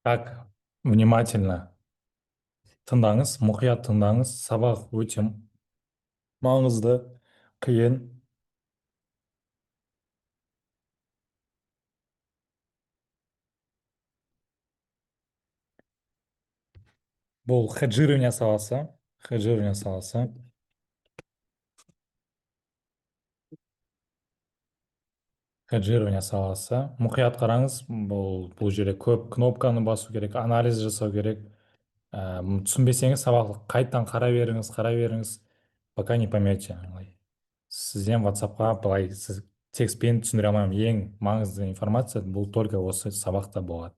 Так, внимательно тыңдаңыз, мұқият тыңдаңыз. Сабақ өте маңызды, қиын. Бұл хеджирование саласы. Хеджирование саласы. Хеджирование саласы. Мұқият қараңыз. Бұл жерде көп кнопканы басу керек, анализ жасау керек. Түсінбесеңіз сабақты қайтадан қарай беріңіз, қарай беріңіз. Пока не поймете. Сізден WhatsApp-қа былай сіз текстпен түсіндіре алмаймын. Ең маңызды информация бұл только осы сабақта болады.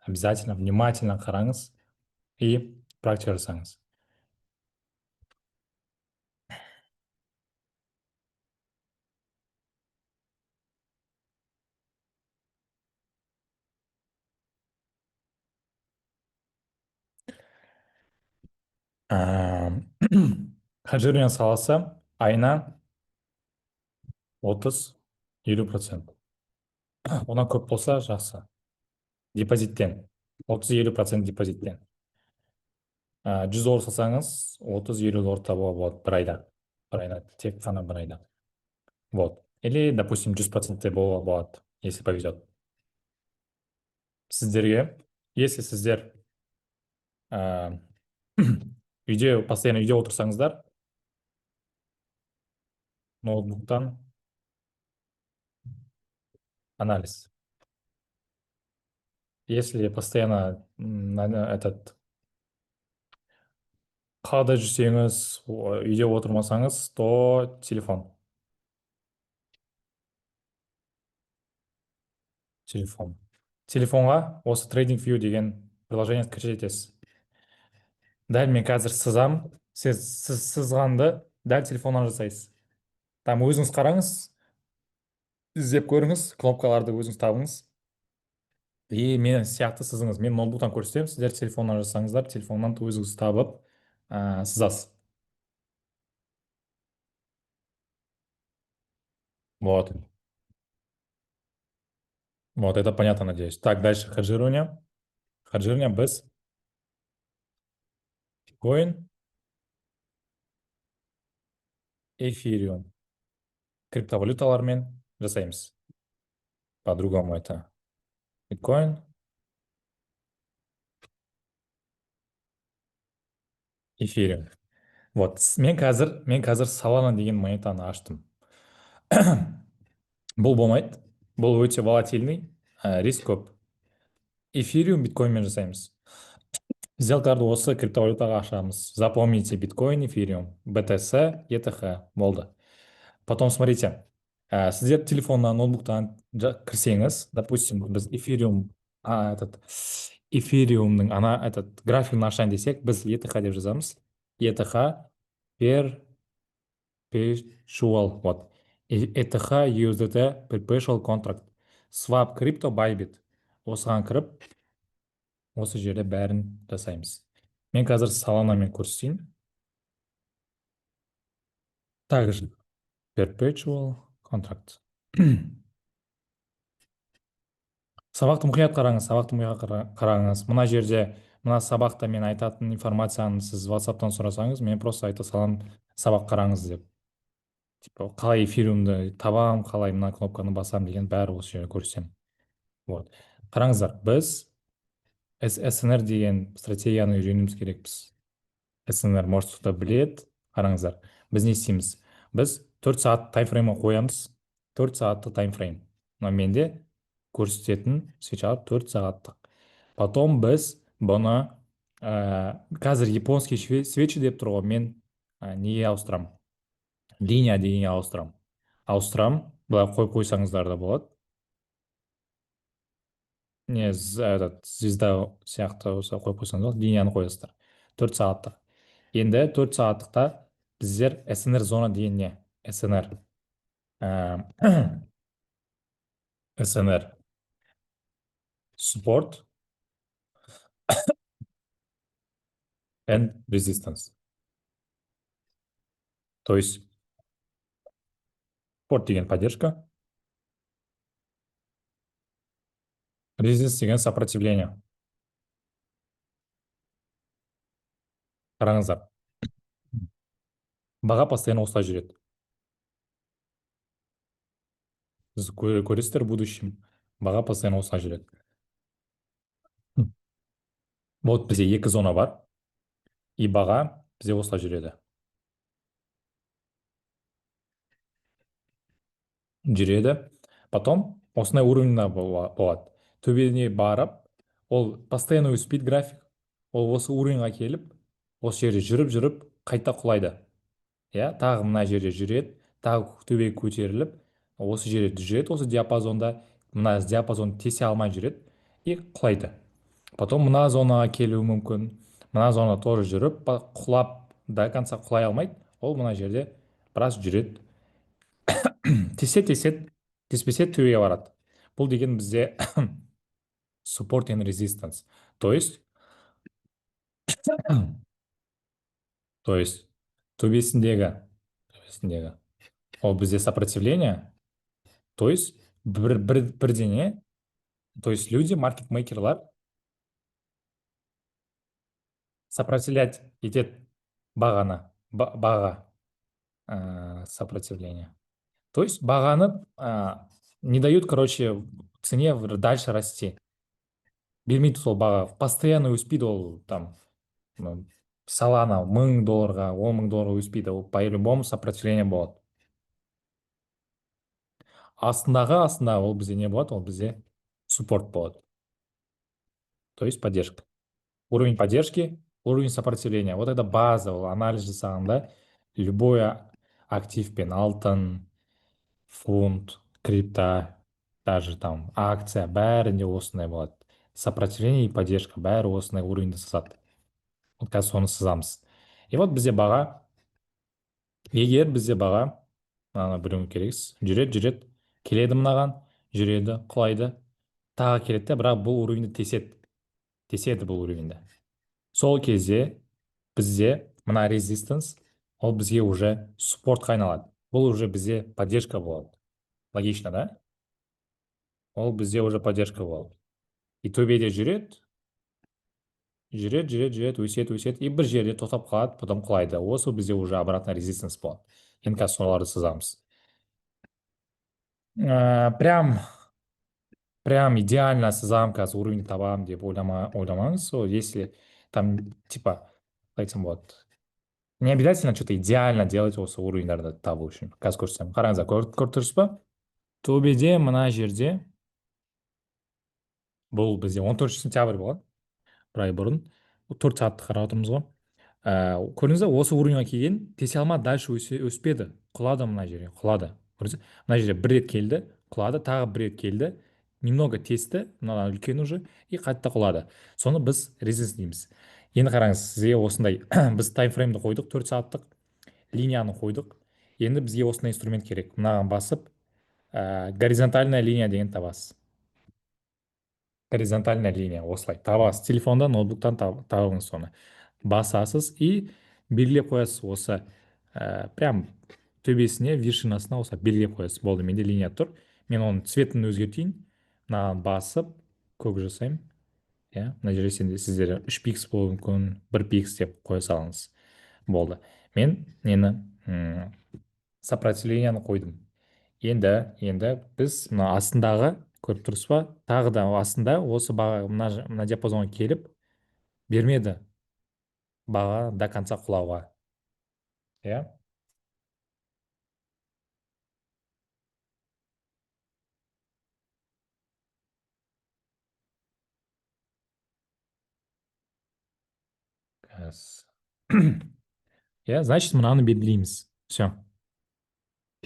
Обязательно внимательно қараңыз и практика жасаңыз. Хеджирование саласы айына 30-50%. Одан көп болса жақсы. Депозиттен. 30-50% депозиттен. $100 салсаңыз, 30-50 табуға болады бір айда. Бір айда, тек қана бір айда. Вот. Или, допустим, 100% те болады, если повезет. Сіздерге, если сіздер постоянно үйде отырсаңыздар, ноутбуктан анализ. Если постоянно қалада жүрсеңіз, үйде отырмасаңыз, то телефон. Телефон. Телефонға осы TradingView деген приложение кіріп жетесіз. Дәл мен қазір сызам, сіз сызғанды дәл телефоннан жасайсыз. Там өзіңіз қараңыз, іздеп көріңіз, кнопкаларды өзіңіз табыңыз. И мен сияқты сызыңыз. Мен ноутбуктан көрсетемін, сіздер телефоннан жасаңыздар, телефоннан өзіңіз табып сызасыз. Вот. Вот, это понятно, надеюсь. Так, дальше хеджирование. Хеджирование без биткоин, эфириум. Криптовалюталармен жасаймыз. По-другому это. Биткоин, эфириум. Вот, мен қазір Solana деген монетаны аштым. Бұл болмайды. Бұл өте волатильный, риск көп. Эфириум биткоинмен жасаймыз. Сделкаларды осы криптовалютаға ашамыз. Запомните биткоин, эфириум, BTC, ETH. Болды. Потом смотрите, сіздер телефоннан, ноутбуктан кірсеңіз, допустим, біз эфириумның графигін ашайын десек, біз ETH деп жазамыз. ETH perpetual. Вот. ETH USDT perpetual contract. Swap crypto Bybit. Осыған кіріп, осы жерде бәрін жасаймыз. Мен қазір Solanaмен көрсетейін. Также perpetual contract. Сабақты мұқият қараңыз. Мына жерде, мына сабақта мен айтатын информацияны сіз WhatsApp-тан сұрасаңыз, мен просто айта салам, сабақ қараңыз деп. Типа, қалай эфириумды табам, қалай мына кнопканы басам деген бәрі осы жерде көрсем. Вот. Қараңыздар, біз SNR деген стратегияны үйренуіміз керекпіз. SNR можете білет. Қараңыздар, біз не істейміз? Біз 4 сағат таймфреймі қоямыз. 4 сағатты таймфрейм. Но менде көрсететін сейчас 4 сағаттық. Потом біз бұны қазір японский свечи деп тұр ғой, мен неге ауыстырам? Линия дегенге ауыстырам. Былай қойып қойсаңыздар да болады. Не, звезда сияқты осы қойып қойсаңыз болады, линияны қоясыздар. 4 сағаттық. Енді 4 сағаттықта біздер SNR зона деген не? SNR. SNR. Support and resistance. То есть support деген поддержка, resistance деген сопротивление. Қараңыздар, баға постоянно осылай жүреді. Сіз көресіздер в будущем, баға постоянно осылай жүреді. Вот бізде екі зона бар, и баға бізде осылай жүреді. Жүреді. Потом осындай уровеньда болады. Төбесіне барып, ол постоянно өспейді график. Ол осы уровеньға келіп, осы жерде жүріп қайта құлайды. Иә, тағы мына жерде жүреді, тағы төбеге көтеріліп, осы жерде жүреді, осы диапазонда, мына диапазонды тесе алмай жүреді и құлайды. Потом мына зонаға келуі мүмкін, мына зона тоже жүріп, құлап до конца құлай алмайды, ол мына жерде біраз жүреді, теседі, теспесе төбеге барады. Бұл деген бізде support and resistance. То есть, то есть төбесіндегі ол бізде сопротивление, то есть бірдеңе, то есть люди, маркетмейкерлар сопротивлять етеді бағаны, баға, сопротивление. То есть бағаны не дают, короче, цене дальше расти. Бермейді сол баға, постоянно өспейді ол там, салана $1000-ға, $10,000 өспейді, ол по-любому сопротивление болады. Астындағы ол бізде не болады, ол бізде суппорт болады. То есть поддержка. Уровень поддержки, уровень сопротивления. Вот это база, ол анализ жасағанда любой активпен, алтын, фунт, крипта, даже там акция, бәрінде осындай болады. Сопротивление и поддержка бәрі осындай уровеньді сызады. Вот қазір соны сызамыз. И вот бізде баға, егер бізде баға, мынаны білуің керексіз, жүреді, келеді мынаған, жүреді, құлайды, тағы келеді де, бірақ бұл уровеньді теседі бұл уровеньді. Сол кезде бізде мына резистанс, ол бізге уже суппортқа айналады. Бұл уже бізде поддержка болады. Логично, да? Ол бізде уже поддержка болады. И төбеде жүреді, өседі, и бір жерде тоқтап қалады, потом құлайды. Осы бізде уже обратно резистанс болады. Енді қазір соларды сызамыз. Прям идеально сызам, қазір уровень табамын деп ойламаңыз. Если там, типа, айтсам болады. Не обязательно что-то идеально делать осы уровеньдерді табу үшін. Қазір көрсетемін. Қараңыздар, көріп тұрсыз ба? Төбеде мына жерде, бұл бізде 14 сентябрь болған, бір ай бұрын. 4 сағатты қарап отырмыз ғой. Көрдіңіз ба, осы уровеньға келген, тесе алмады, дальше өспеді, құлады мына жерге, құлады. Көрдіңіз ба? Мына жерде бір рет келді, құлады, тағы бір рет келді, немного тесті, мынадан үлкен уже, и қайтта құлады. Соны біз резистанс дейміз. Енді қараңыз, сізге осындай біз таймфреймді қойдық, 4 сағаттық линияны қойдық. Енді бізге осындай инструмент керек. Мынаған басып, горизонтальная линия деген табасыз. Горизонтальная линия, осылай табасыз. Телефондан, ноутбуктан табыңыз соны. Басасыз и белгілеп қоясыз осы прям төбесіне, вершинасына осы белгілеп қоясыз. Болды, менде линия тұр. Мен оның цветін өзгертейін. Мынаған басып, көк жасаймын. Иә, мына жерде сіздер 3 пикс болуы мүмкін, 1 пикс деп қоя салыңыз. Болды. Мен нені сопротивленияны қойдым. Енді біз мына астындағы, көріп тұрсыз ба, тағы да астында осы баға мына диапазонға келіп бермеді баға до конца құлауға. Иә, иә, значит мынаны белгілейміз. Все,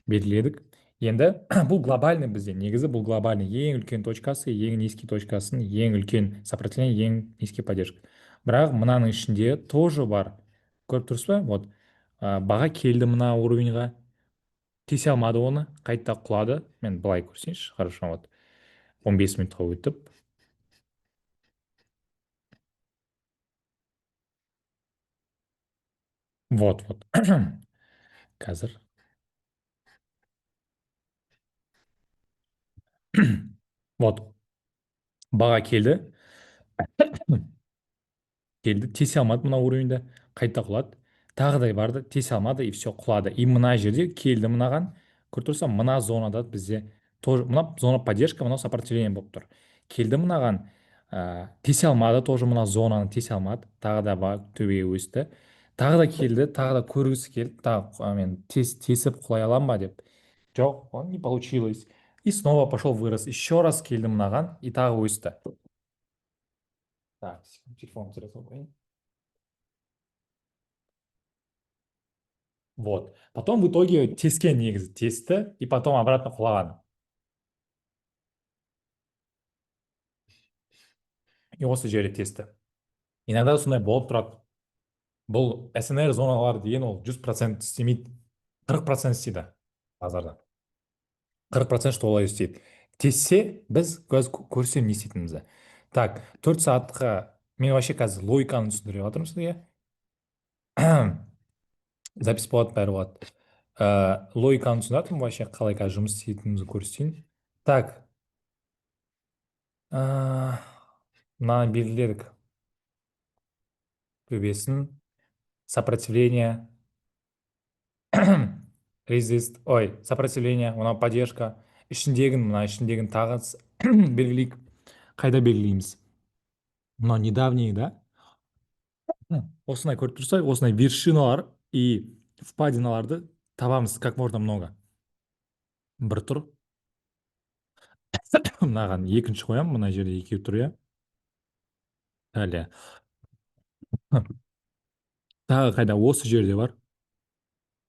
белгіледік. Енді бұл глобальный бізде, негізі бұл глобальный, ең үлкен точкасы, ең низкий точкасын, ең үлкен сопротивление, ең низкий поддержка. Бірақ мынаның ішінде тоже бар. Көріп тұрсыз ба? Вот баға келді мына уровеньға, тесе алмады оны, қайта құлады. Мен былай көрсейінші, хорошо, вот 15 минутқа өтіп. Вот. Қазір. Вот. Баға келді, тесе алмады мына уровеньді, қайта құлады. Тағыдай барды, тесе алмады, и все, құлады. И мына жерде келді мынаған, көріп тұрсам, мына зонада бізде тоже, мына зона поддержка, мынау сопротивление болып тұр. Келді мынаған, тесе алмады, тоже мына зонаны тесе алмады, тағы да төбеге өсті. Тағы да келді, тағы да көргісі келді, тағы мен тесіп құлай аламын ба деп. Жоқ, не получилось. И снова пошел вырос. Еще раз келді мынаған, и тағы өсті. Так, телефон қояйын. Вот. Потом в итоге тескен негізі тесті, и потом обратно құлаған. И осы жерде тесті. Иногда сондай болып тұрады. Бұл СНР зоналары деген ол 100% істемейді. 40% істейді базарда. 40% что олай істейді. Тессе, біз көрсем не істейтінімізді. Так, 4 сағатқа мен вообще қазір логиканы түсіндіре жатырмын сізге. Запись болады, бәрі болады. Логиканы түсіндіріп жатырмын, вообще қалай қазір жұмыс істейтінімізді көрсетейін. Так, мынаны белгіледік. Төбесін, сопротивление, резист, ой, сопротивление, мынау поддержка. Мына ішіндегін тағы белгілейік. Қайда белгілейміз? Мынау недавний, да? Осындай көріп тұрсақ, осындай вершиналар и впадиналарды табамыз как можно много. Бір тұр. Мынаған екінші қоямын, мына жерде екеу тұр, иә. Әлі. Тағы қайда? Осы жерде бар.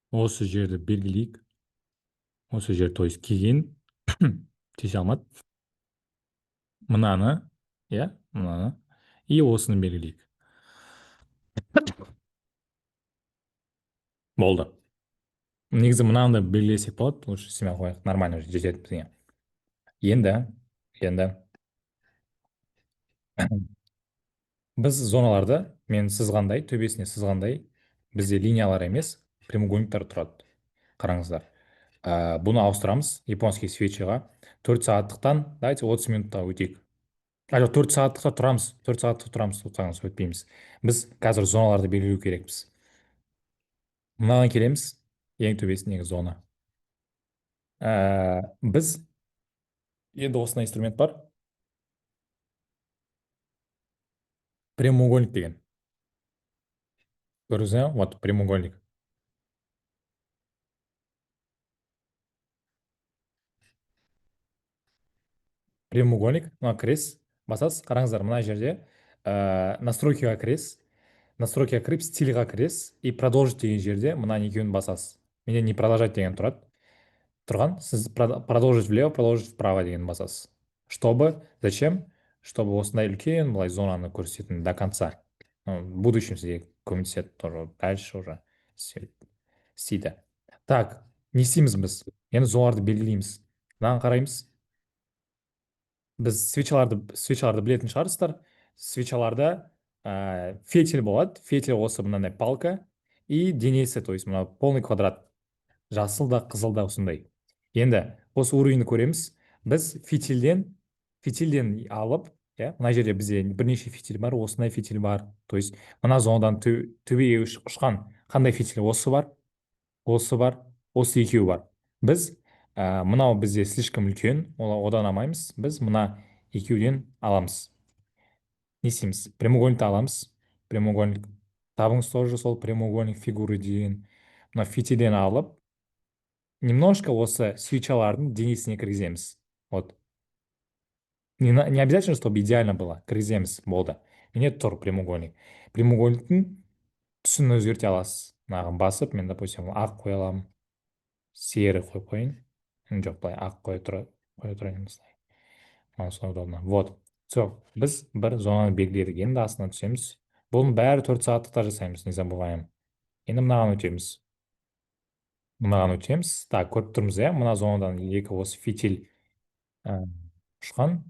Осы жерді белгілейік. Осы жер, то есть келген тесе алмады. Мынаны, иә, мынаны. И осыны белгілейік. Болды. Негізі мынаны да белгілесек болады, лучше семья қояйық, нормально жетеді бізге. Енді біз зоналарды, мен сызғандай, төбесіне сызғандай, бізде линиялар емес, прямоугольниктер тұрады. Қараңыздар. Бұны ауыстырамыз японский свечаға. 4 сағаттықтан, давайте 30 минутта өтейік. 4 сағаттықта тұрамыз, 4 сағатта тұрамыз, өтпейміз. Біз қазір зоналарды белгілеу керекпіз. Мынаған келеміз, ең төбесіндегі зона. Біз енді осындай инструмент бар. Прямоугольник деген. Көрдіңіз, вот прямоугольник. Прямоугольник, мына кіресіз, басасыз, қараңыздар, мына жерде настройкаға кіресіз, настройкаға кіріп, стильға кіресіз, и продолжить деген жерде мына екеуін басасыз. Менде не продолжать деген тұрған, сіз продолжить влево, продолжить вправо деген басасыз. Чтобы, зачем? Чтобы осындай үлкен былай зонаны көрсететін до конца. В будущем сізге көмектеседі тоже, дальше уже істейді. Так, не істейміз біз? Енді зоналарды белгілейміз. Мынаған қараймыз. Біз свечаларды білетін шығарсыздар. Свечаларда фетиль болады. Фетиль осы мынандай палка и денесі, то есть мына полный квадрат. Жасыл да, қызыл да осындай. Енді осы уровеньді көреміз. Біз фитильден алып, мына жерде бізде бірнеше фитиль бар, осындай фитиль бар. То есть мына зонадан төбеге ұшқан қандай фитиль? Осы бар, осы екеуі бар. Біз мынау бізде слишком үлкен, одан алмаймыз. Біз мына екеуден аламыз. Не істейміз? Прямоугольникті аламыз. Прямоугольник табыңыз тоже сол прямоугольник фигуры деген. Мына фитильден алып, немножко осы свечалардың денесіне кіргіземіз. Вот. Не обязательно, чтобы идеально было. Кіргіземіз, болды. Менде тұр прямоугольник. Прямоугольниктің түсін өзгерте аласыз. Мынаған басып, мен, допустим, ақ қоя аламын. Серый қойып қойын. Жоқ, былай ақ қоя тұрайын. Осылай удобно. Вот. Все, біз бір зонаны белгіледік. Енді астына түсеміз. Бұның бәрі 4 сағаттықта жасаймыз, не забываем. Енді мынаған өтеміз. Так, көріп тұрмыз, мына зонадан екі осы фитиль ұшқан.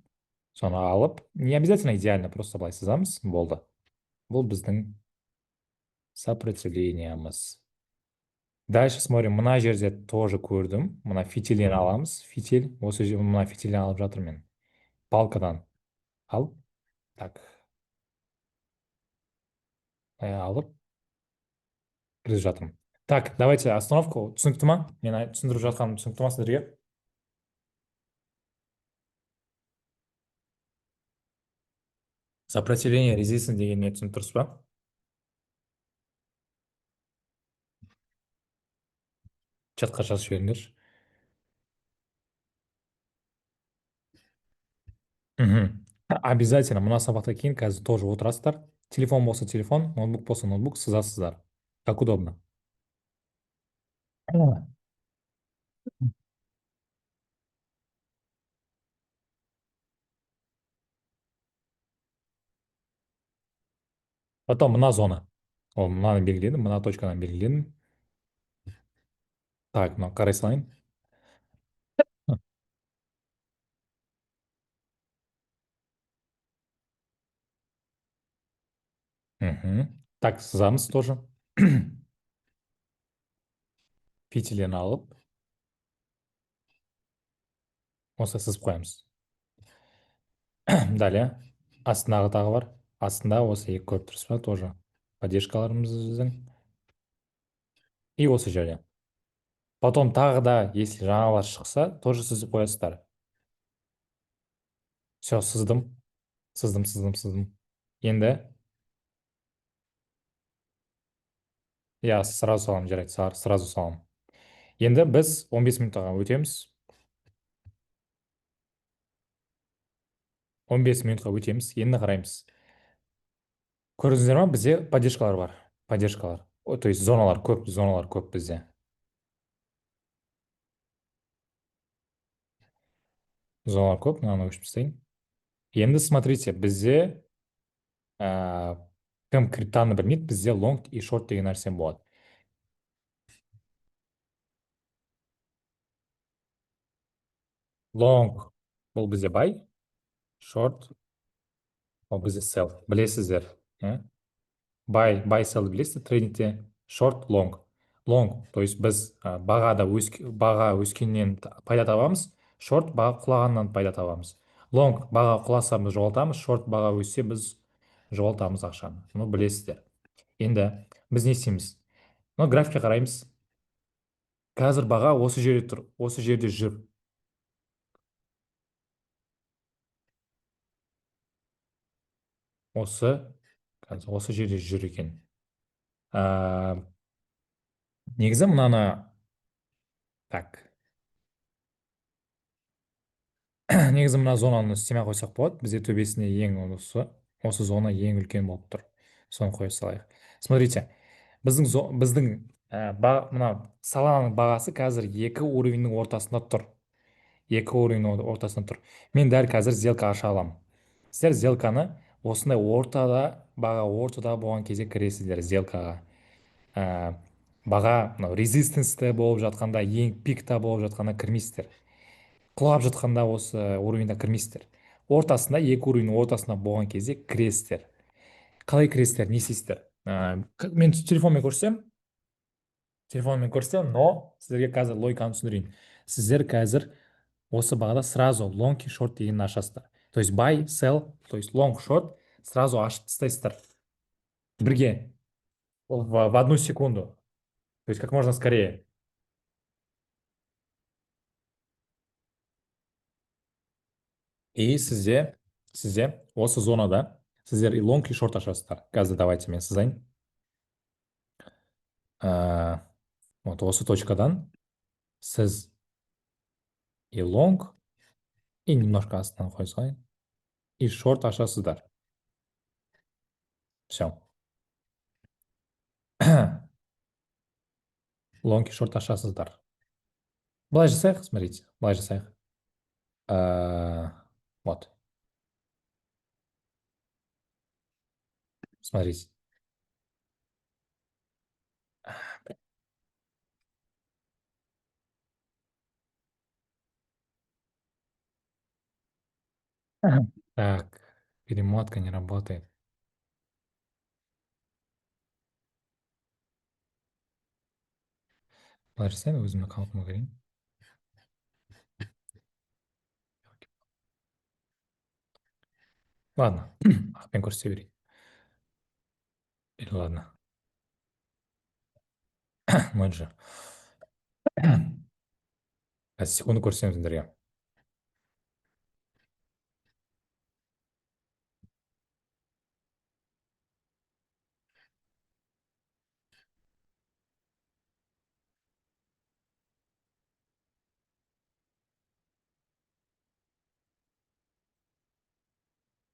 Соны алып, не обязательно идеально, просто былай сызамыз, болды. Бұл біздің сопротивлениямыз. Дальше смотрим, мына жерде тоже көрдім. Мына фитильден аламыз. Фитиль, осы жерде мына фитильден алып жатыр мен. Палкадан алып, так. Алып, кіргізіп жатырмын. Так, давайте остановку. Түсінікті ма? Мен түсіндіріп жатқаным түсінікті ма сіздерге? Сопротивление резистор деген не түсініп тұрсыз ба? Чатқа жазып жіберіңдерші. Мгм. Обязательно мына сабақтан кейін қазір тоже отырасыздар. Телефон болса телефон, ноутбук болса ноутбук, сызасыздар. Как удобно. Потом мына зона. Ол мынаны белгіледім, мына точканы белгіледім. Так, мынау қарай салайын. Мгм. Так, сызамыз тоже. Фитилін алып, осылай сызып қоямыз. Далее, астындағы тағы бар. Астында осы екі көріп тұрсыз ба, тоже поддержкаларымыз біздің. И осы жерде. Потом тағы да, если жаңалар шықса, тоже сызып қоясыздар. Все, сыздым. Сыздым. Енді, я сразу салам, жарайды, сразу салам. Енді біз 15 минутқа өтеміз. 15 минутқа өтеміз. Енді қараймыз. Көрдіңіздер ма? Бізде поддержкалар бар. Поддержкалар. То есть зоналар көп бізде. Зоналар көп, мынаны өшіп тастайын. Енді смотрите, бізде ә, кім криптаны білмейді, бізде лонг и шорт деген нәрсе болады. Лонг бұл бізде buy, шорт ол бізде sell. Білесіздер. Buy sell білесіздер трейдингте. Шорт, лонг. Лонг, то есть біз баға өскеннен пайда табамыз. Шорт баға құлағаннан пайда табамыз. Лонг баға құласа біз жоғалтамыз. Шорт баға өссе біз жоғалтамыз ақшаны. Мұны білесіздер. Енді біз не істейміз? Мына графикке қараймыз. Қазір баға осы жерде тұр. Осы жерде жүр. Осы қазір осы жерде жүр екен. Ә, негізі мынаны так. Негізі мына зонаны істемей қойсақ болады. Бізде төбесіне ең осы зона ең үлкен болып тұр. Соны қоя салайық. Смотрите, біздің мына саланың бағасы қазір екі уровеньнің ортасында тұр. Екі уровеньнің ортасында тұр. Мен дәл қазір сделка аша аламын. Сіздер сделканы осындай баға ортада болған кезде кіресіздер сделкаға. Ә, баға мынау резистенсті болып жатқанда, ең пикта болып жатқанда кірмейсіздер. Құлап жатқанда осы уровеньда кірмейсіздер. Ортасында, екі уровеньнің ортасында болған кезде кіресіздер. Қалай кіресіздер, не істейсіздер? Мен телефонмен көрсетемін, но сіздерге қазір логиканы түсіндірейін. Сіздер қазір осы бағада сразу long и short дегенді ашасыздар. То есть buy, sell, то есть long, short сразу ашып тастайсыздар. Бірге, в одну секунду. То есть как можно скорее. И сізде осы зонада сіздер и long и short ашасыздар. Қазір давайте мен сызайын. Вот осы точкадан сіз и long и немножко астынан қоя салайын. И short ашасыздар. Все. Long и short ашасыздар. Былай жасайық, смотрите, былай жасайық. Вот, смотрите. Так, перемотка не работает. Былай жасайын, өзімнің аккаунтыма кірейін. Ладно, ақпен көрсете берейін. Или ладно. Менеджер. Секунду көрсетемін сіздерге.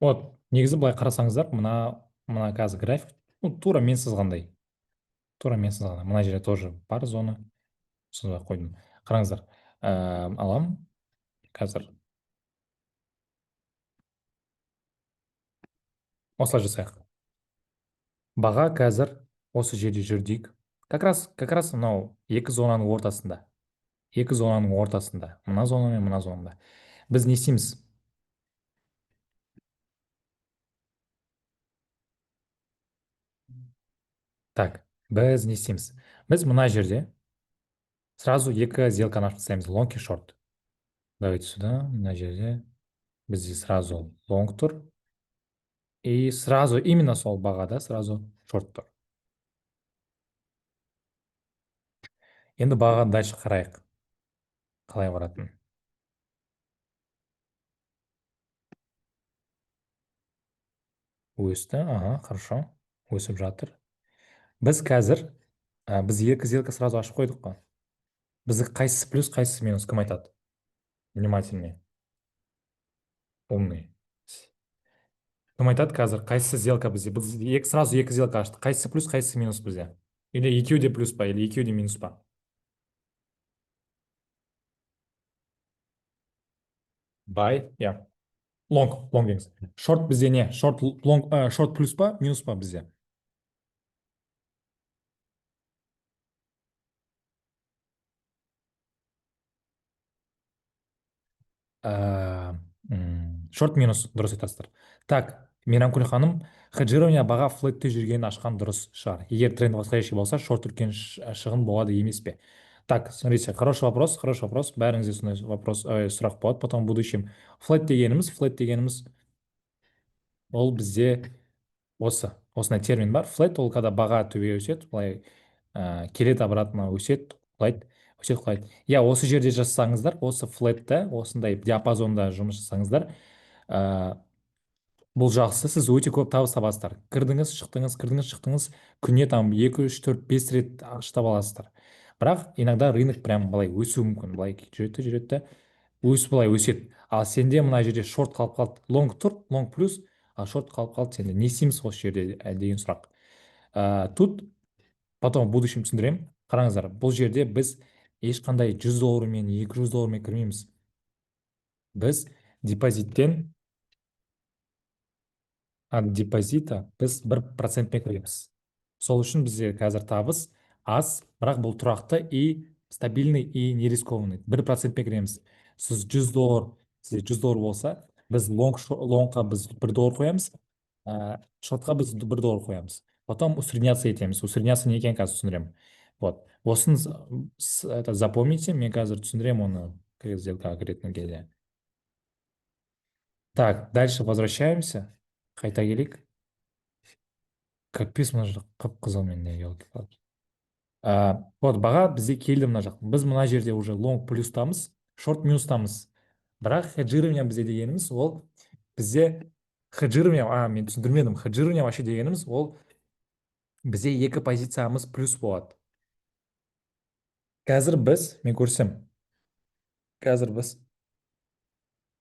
Вот, негізі былай қарасаңыздар, мына қазір график, ну, тура мен сызғандай. Тура мен сызғандай. Мына жерде тоже бар зона. Сызбай қойдым. Қараңыздар. Алам. Қазір осылай жасайық. Баға қазір осы жерде жүр дейік. Как раз мынау екі зонаның ортасында. Екі зонаның ортасында. Мына зона мен мына зонада. Біз не істейміз? Так, біз не істейміз? Біз мына жерде сразу екі сделканы ашып тастаймыз. Лонг и шорт. Давайте сюда, мына жерде бізде сразу лонг тұр. И сразу именно сол бағада сразу шорт тұр. Енді бағаға дальше қарайық. Қалай баратын? Өсті, ага, хорошо. Өсіп жатыр. Біз қазір, біз екі сделка сразу ашып қойдық қой. Бізді қайсысы плюс, қайсысы минус, кім айтады? Внимательнее. Умный. Кім айтады қазір, қайсысы сделка бізде? Біз сразу екі сделка аштық. Қайсысы плюс, қайсысы минус бізде? Или екеуі де плюс па, или екеуі де минус па? Бай, иә. Лонг деңіз. Шорт бізде не? Шорт плюс па, минус па бізде? Шорт минус, дұрыс айтасыздар. Так, Мейрамкүл ханым, хеджирование баға флетте жүргенін ашқан дұрыс шығар. Егер тренд восходящий болса, шорт үлкен шығын болады емес пе? Так, смотрите, хороший вопрос, хороший вопрос. Бәріңізде сондай сұрақ болады потом в будущем. Флет дегеніміз, ол бізде осындай термин бар. Флет ол когда баға төбе өседі, былай келеді обратно өседі, құлайды, өседі, құлайды. Иә, осы жерде жазсаңыздар, осы флетті осындай диапазонда жұмыс жасаңыздар, ә, бұл жақсы, сіз өте көп табыс табасыздар. Кірдіңіз, шықтыңыз, кірдіңіз, шықтыңыз, күніне там 2, 3, 4, 5 рет ақша таба аласыздар. Бірақ иногда рынок прям былай өсуі мүмкін. Былай жүреді да өсіп былай өседі. Ал сенде мына жерде шорт қалып қалды. Лонг тұр, лонг плюс, а шорт қалып қалды сенде. Не істейміз осы жерде деген сұрақ. Тут потом в будущем түсіндіремін. Қараңыздар, бұл жерде біз ешқандай 100 доллармен, 200 доллармен кірмейміз. Біз депозиттен от депозита біз 1%-пен кіреміз. Сол үшін бізде қазір табыс аз, бірақ бұл тұрақты и стабильный и не рискованный. 1%-пен кіреміз. Сіз 100 доллар, сізде 100 доллар болса, біз лонгқа біз 1 доллар қоямыз, шортқа біз 1 доллар қоямыз. Потом усредняться етеміз. Усредняться не екенін қазір түсіндіремін. Вот. Осын это запомните, мен қазір түсіндіремін оны сделкаға кіретін кезде. Так, дальше возвращаемся. Қайта келейік. Капец, мына жақ қып-қызыл менде, елки-палки. Вот, баға бізде келді мына жақ. Біз мына жерде уже лонг плюстамыз, шорт минустамыз. Бірақ хеджирование бізде дегеніміз, ол бізде хеджирование, мен түсіндірмедім. Хеджирование вообще дегеніміз, ол бізде екі позициямыз плюс болады. Қазір біз, мен көрсем, қазір біз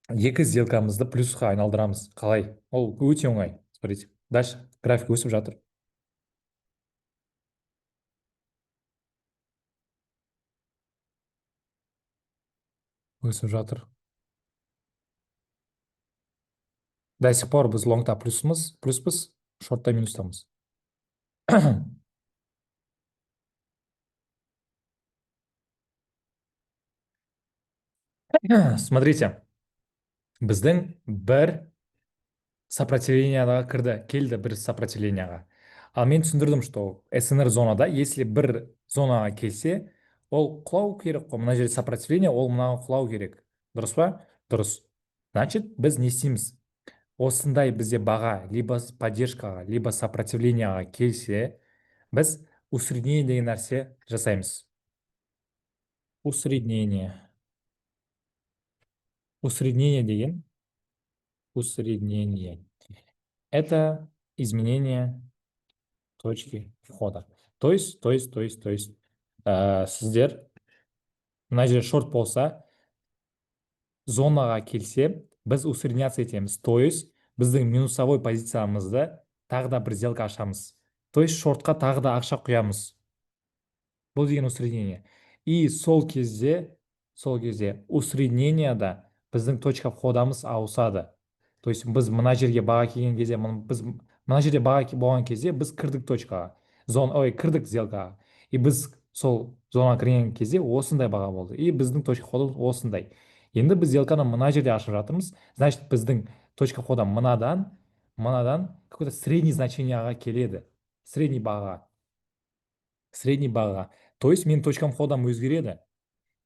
екі сделкамызды плюсқа айналдырамыз. Қалай? Ол өте оңай. Смотрите, дальше график өсіп жатыр. Өсіп жатыр. До сих пор біз лонгта плюспыз, шортта минустамыз. Смотрите, біздің бір сопротивлениеға келді бір сопротивлениеға. Ал мен түсіндірдім, что СНР зонада, если бір зонаға келсе, ол құлау керек қой. Мына жерде сопротивление, ол мынаған құлау керек. Дұрыс па? Дұрыс. Значит, біз не істейміз? Осындай бізде баға либо поддержкаға, либо сопротивлениеға келсе, біз усреднение деген нәрсе жасаймыз. Усреднение. Усреднение деген, усреднение. Это изменение точки входа. То есть, сіздер мына жер шорт болса, зонаға келсе, біз усредняться етеміз. То есть, біздің минусовой позициямызды тағы да бір сделка ашамыз. То есть, шортқа тағы да ақша құямыз. Бұл деген усреднение. И сол кезде усредненияда біздің точка входамыз ауысады. То есть біз мына жерге баға келген кезде, біз мына жерде баға болған кезде біз кірдік точкаға. Кірдік сделкаға. И біз сол зонаға кірген кезде осындай баға болды. И біздің точка входымыз осындай. Енді біз сделканы мына жерде ашып жатырмыз. Значит, біздің точка входа мынадан какой-то средний значениеға келеді. Средний бағаға. То есть менің точкам входам өзгереді.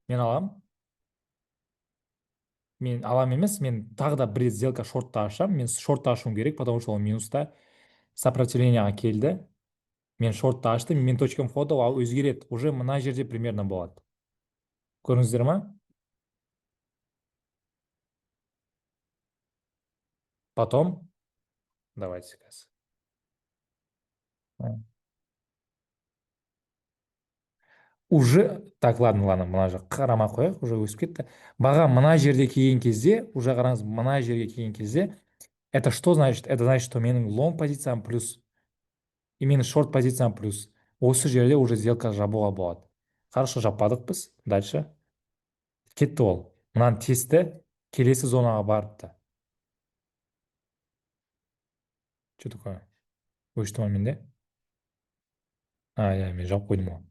Мен алам емес, мен тағы да бір сделка шортта ашам. Мен шортта ашуым керек, потому что ол минуста сопротивлениеға келді. Мен шортта аштым, мен точкам входа өзгереді. Уже мына жерде примерно болады. Көрдіңіздер ма? Потом, давайте қазір. Уже, так, ладно, мына жақ қарамай қояйық, уже өсіп кетті. Баға мына жерде келген кезде, уже қараңыз, мына жерге келген кезде, это что значит? Это значит, что менің лонг позициям плюс, и менің шорт позициям плюс. Осы жерде уже сделка жабуға болады. Хорошо, жаппадық біз. Дальше. Кетті ол. Мынаны тесті, келесі зонаға барыпты. Что такое? Өшті ма менде? Я, мен жауып қойдым ғой.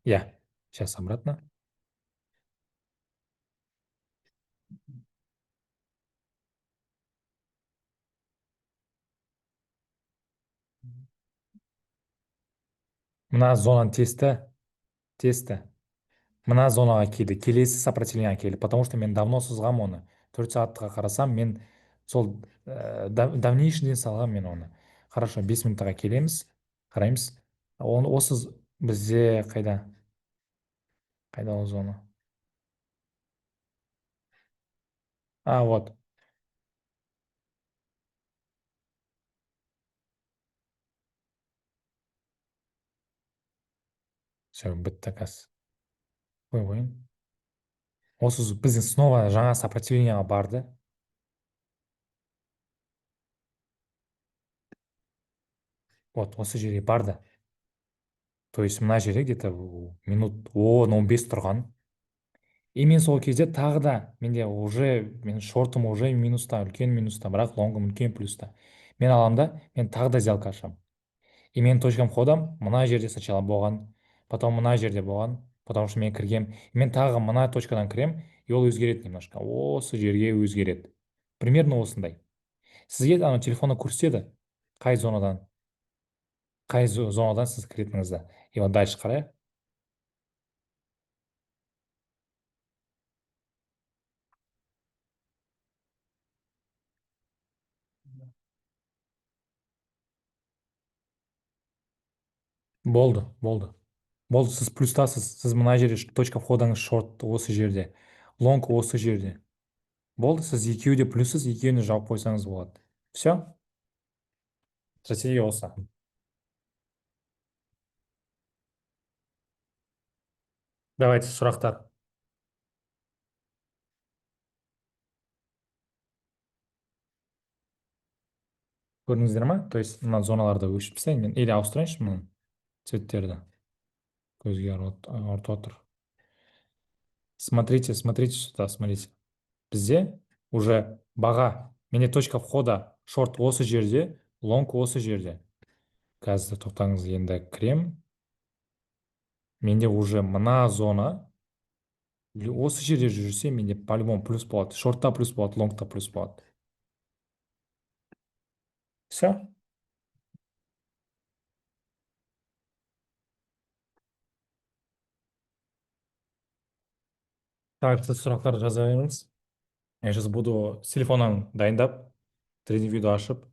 Я. Сейчас обратно. Мына зонаны тесті. Мына зонаға келді. Келесі сопротивлениеға келді. Потому что мен давно сызғам оны. 4 сағаттыққа қарасам, мен сол давнейшіден салғам мен оны. Хорошо, 5 минутқа келеміз. Қараймыз. Осы бізде қайда? Қайда ол зона? Вот. Все, бітті қазір. Қойын. Осы біздің снова жаңа сопротивлениеға барды. Вот, осы жерге барды. То есть мына жерде где-то минут 10-15 тұрған. И мен сол кезде тағы да, мен шортым уже минуста, үлкен минуста, бірақ лонгым үлкен плюста. Мен алам да, мен тағы да сделка ашам. И менің точкам входам мына жерде сначала болған, потом мына жерде болған, потому что мен кіргем. Мен тағы мына точкадан кірем, и ол өзгереді немножко. Осы жерге өзгереді. Примерно осындай. Сізге телефонда көрсетеді, қай зонадан сіз кіретініңізді. И вот дальше қарайық. Болды. Болды, сіз плюстасыз. Сіз мына жерде точка входыңыз шорт осы жерде. Лонг осы жерде. Болды, сіз екеуі де плюссыз, екеуіне жауып қойсаңыз болады. Все? Стратегия осы. Давайте, сұрақтар. Көрдіңіздер ма? То есть мына зоналарды өшіп тастайын мен. Или ауыстырайыншы мына цветтерді. Көзге ортып отыр. Смотрите сюда, смотрите. Бізде уже баға, менде точка входа шорт осы жерде, лонг осы жерде. Қазір тоқтаңыз, енді кірем. Менде уже мына зона осы жерде жүрсе, менде по-любому плюс болады. Шортта плюс болады, лонгта плюс болады. Все? Так, сіз сұрақтар жаза беріңіз. Я сейчас буду с телефоном дайындап, TradingView'ді ашып,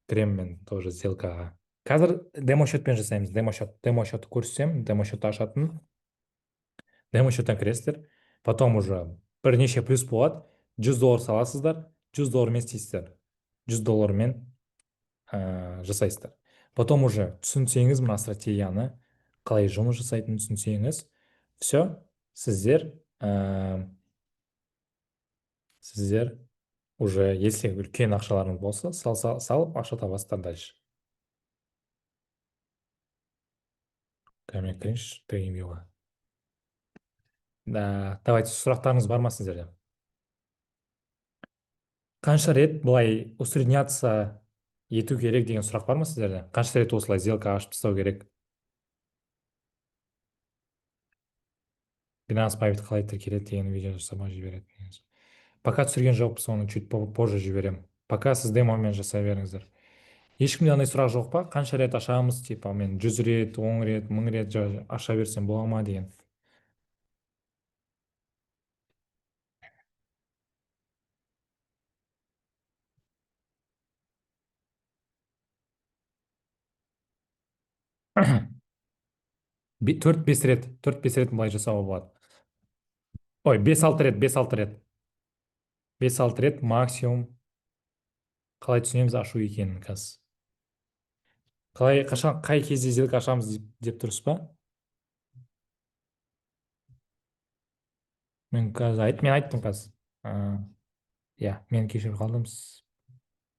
кірем мен тоже сделкаға. Қазір демо счетпен жасаймыз. Демо счетты көрсетсем, демо счетты ашатын. Демо счеттан кіресіздер. Потом уже бірнеше плюс болады. $100 саласыздар, $100 істейсіздер. $100 жасайсыздар. Потом уже түсінсеңіз мына стратегияны қалай жұмыс жасайтынын түсінсеңіз, все, сіздер сіздер уже если үлкен ақшаларыңыз болса, салып ақша табасыздар дальше. Кәмек кіріңізші TradingViewға. Да, давайте сұрақтарыңыз бар ма сіздерде? Қанша рет былай усредняться ету керек деген сұрақ бар ма сіздерде? Қанша рет осылай сделка ашып тастау керек? Binance Pivot қалай тіркеледі деген видео жасап жібереді. Пока түсірген жоқпыз, оны чуть позже жіберемін. Пока сіз демомен жасай беріңіздер. Ешкімде андай сұрақ жоқ па? Қанша рет ашамыз, типа мен 100 рет, 10 рет, 1000 рет аша берсем бола ма деген. Төрт бес рет, төрт бес рет былай жасауға болады. Ой, бес алты рет, бес алты рет. Бес алты рет максимум. Қалай түсінеміз ашу екенін қазір. Қалай, қашан, қай кезде сделка ашамыз деп тұрсыз ба? Мен айттым қазір. Иә, мен кешіріп қалдым.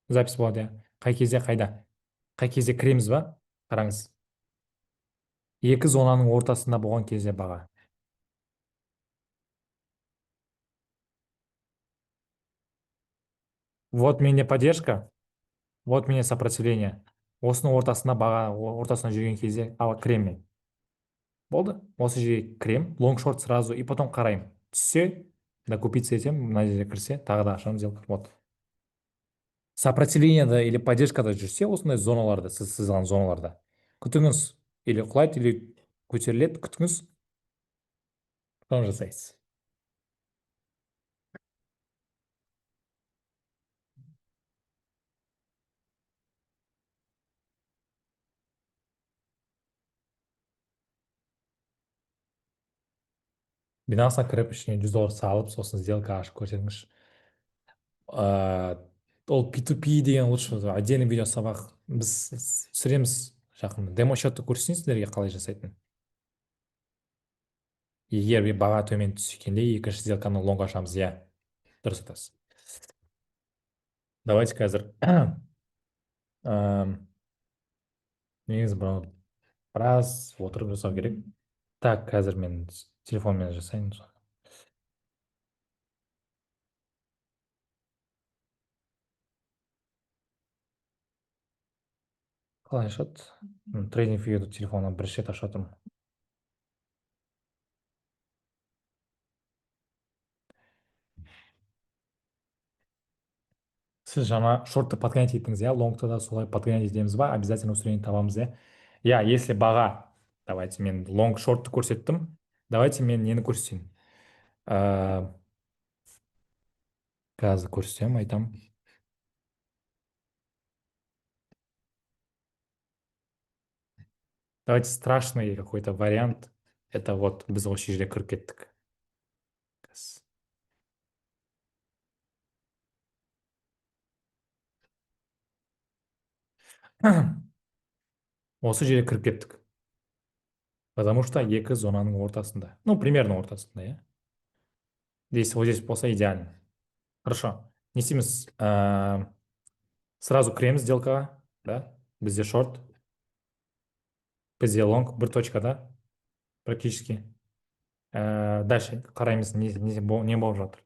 Запись болады, иә. Қай кезде, қайда? Қай кезде кіреміз ба? Қараңыз. Екі зонаның ортасында болған кезде баға. Вот менде поддержка, вот менде сопротивление. Осының ортасында баға, ортасында жүрген кезде кіремін мен. Болды? Осы жерге кірем, лонг шорт сразу, и потом қараймын. Түссе, докупиться етемін, мына жерге кірсе, тағы да ашамын сделка. Вот. Сопротивлениеда или поддержкада жүрсе, осындай зоналарда, сіз сызған зоналарда. Күтіңіз, или құлайды, или көтеріледі, күтіңіз, соны жасайсыз. Binance'a кіріп, ішіне $100 салып, сосын сделка ашып көрсетіңізші. Ол P2P деген лучше отдельный видео сабақ біз түсіреміз жақында. Демо счетты көрсетейін сіздерге қалай жасайтын. Егер баға төмен түскенде екінші сделканы лонг ашамыз, иә. Дұрыс айтасыз. Давайте қазір негізі біраз отырып жасау керек. Так, қазір мен телефонмен жасайын. Қалай ашады? Трейдинг вьюді телефоннан бірінші рет ашып отырмын. Сіз жаңа шортты подгонять еттіңіз, иә? Лонгты да солай подгонять етеміз ба? Обязательно устранение табамыз, иә? Иә, если баға, давайте мен лонг шортты көрсеттім. Давайте мен нені көрсетейін. Қазір көрсетсем, айтам. Давайте страшный какой-то вариант. Это вот біз осы жерге кіріп кеттік. Осы жерге кіріп кеттік. Потому что екі зонаның ортасында. Ну, примерно ортасында, иә? Здесь, вот здесь болса идеально. Хорошо. Не істейміз. Сразу кіреміз сделкаға, да? Бізде шорт. Бізде лонг, бір точкада. Практически. Дальше қараймыз, не болып жатыр.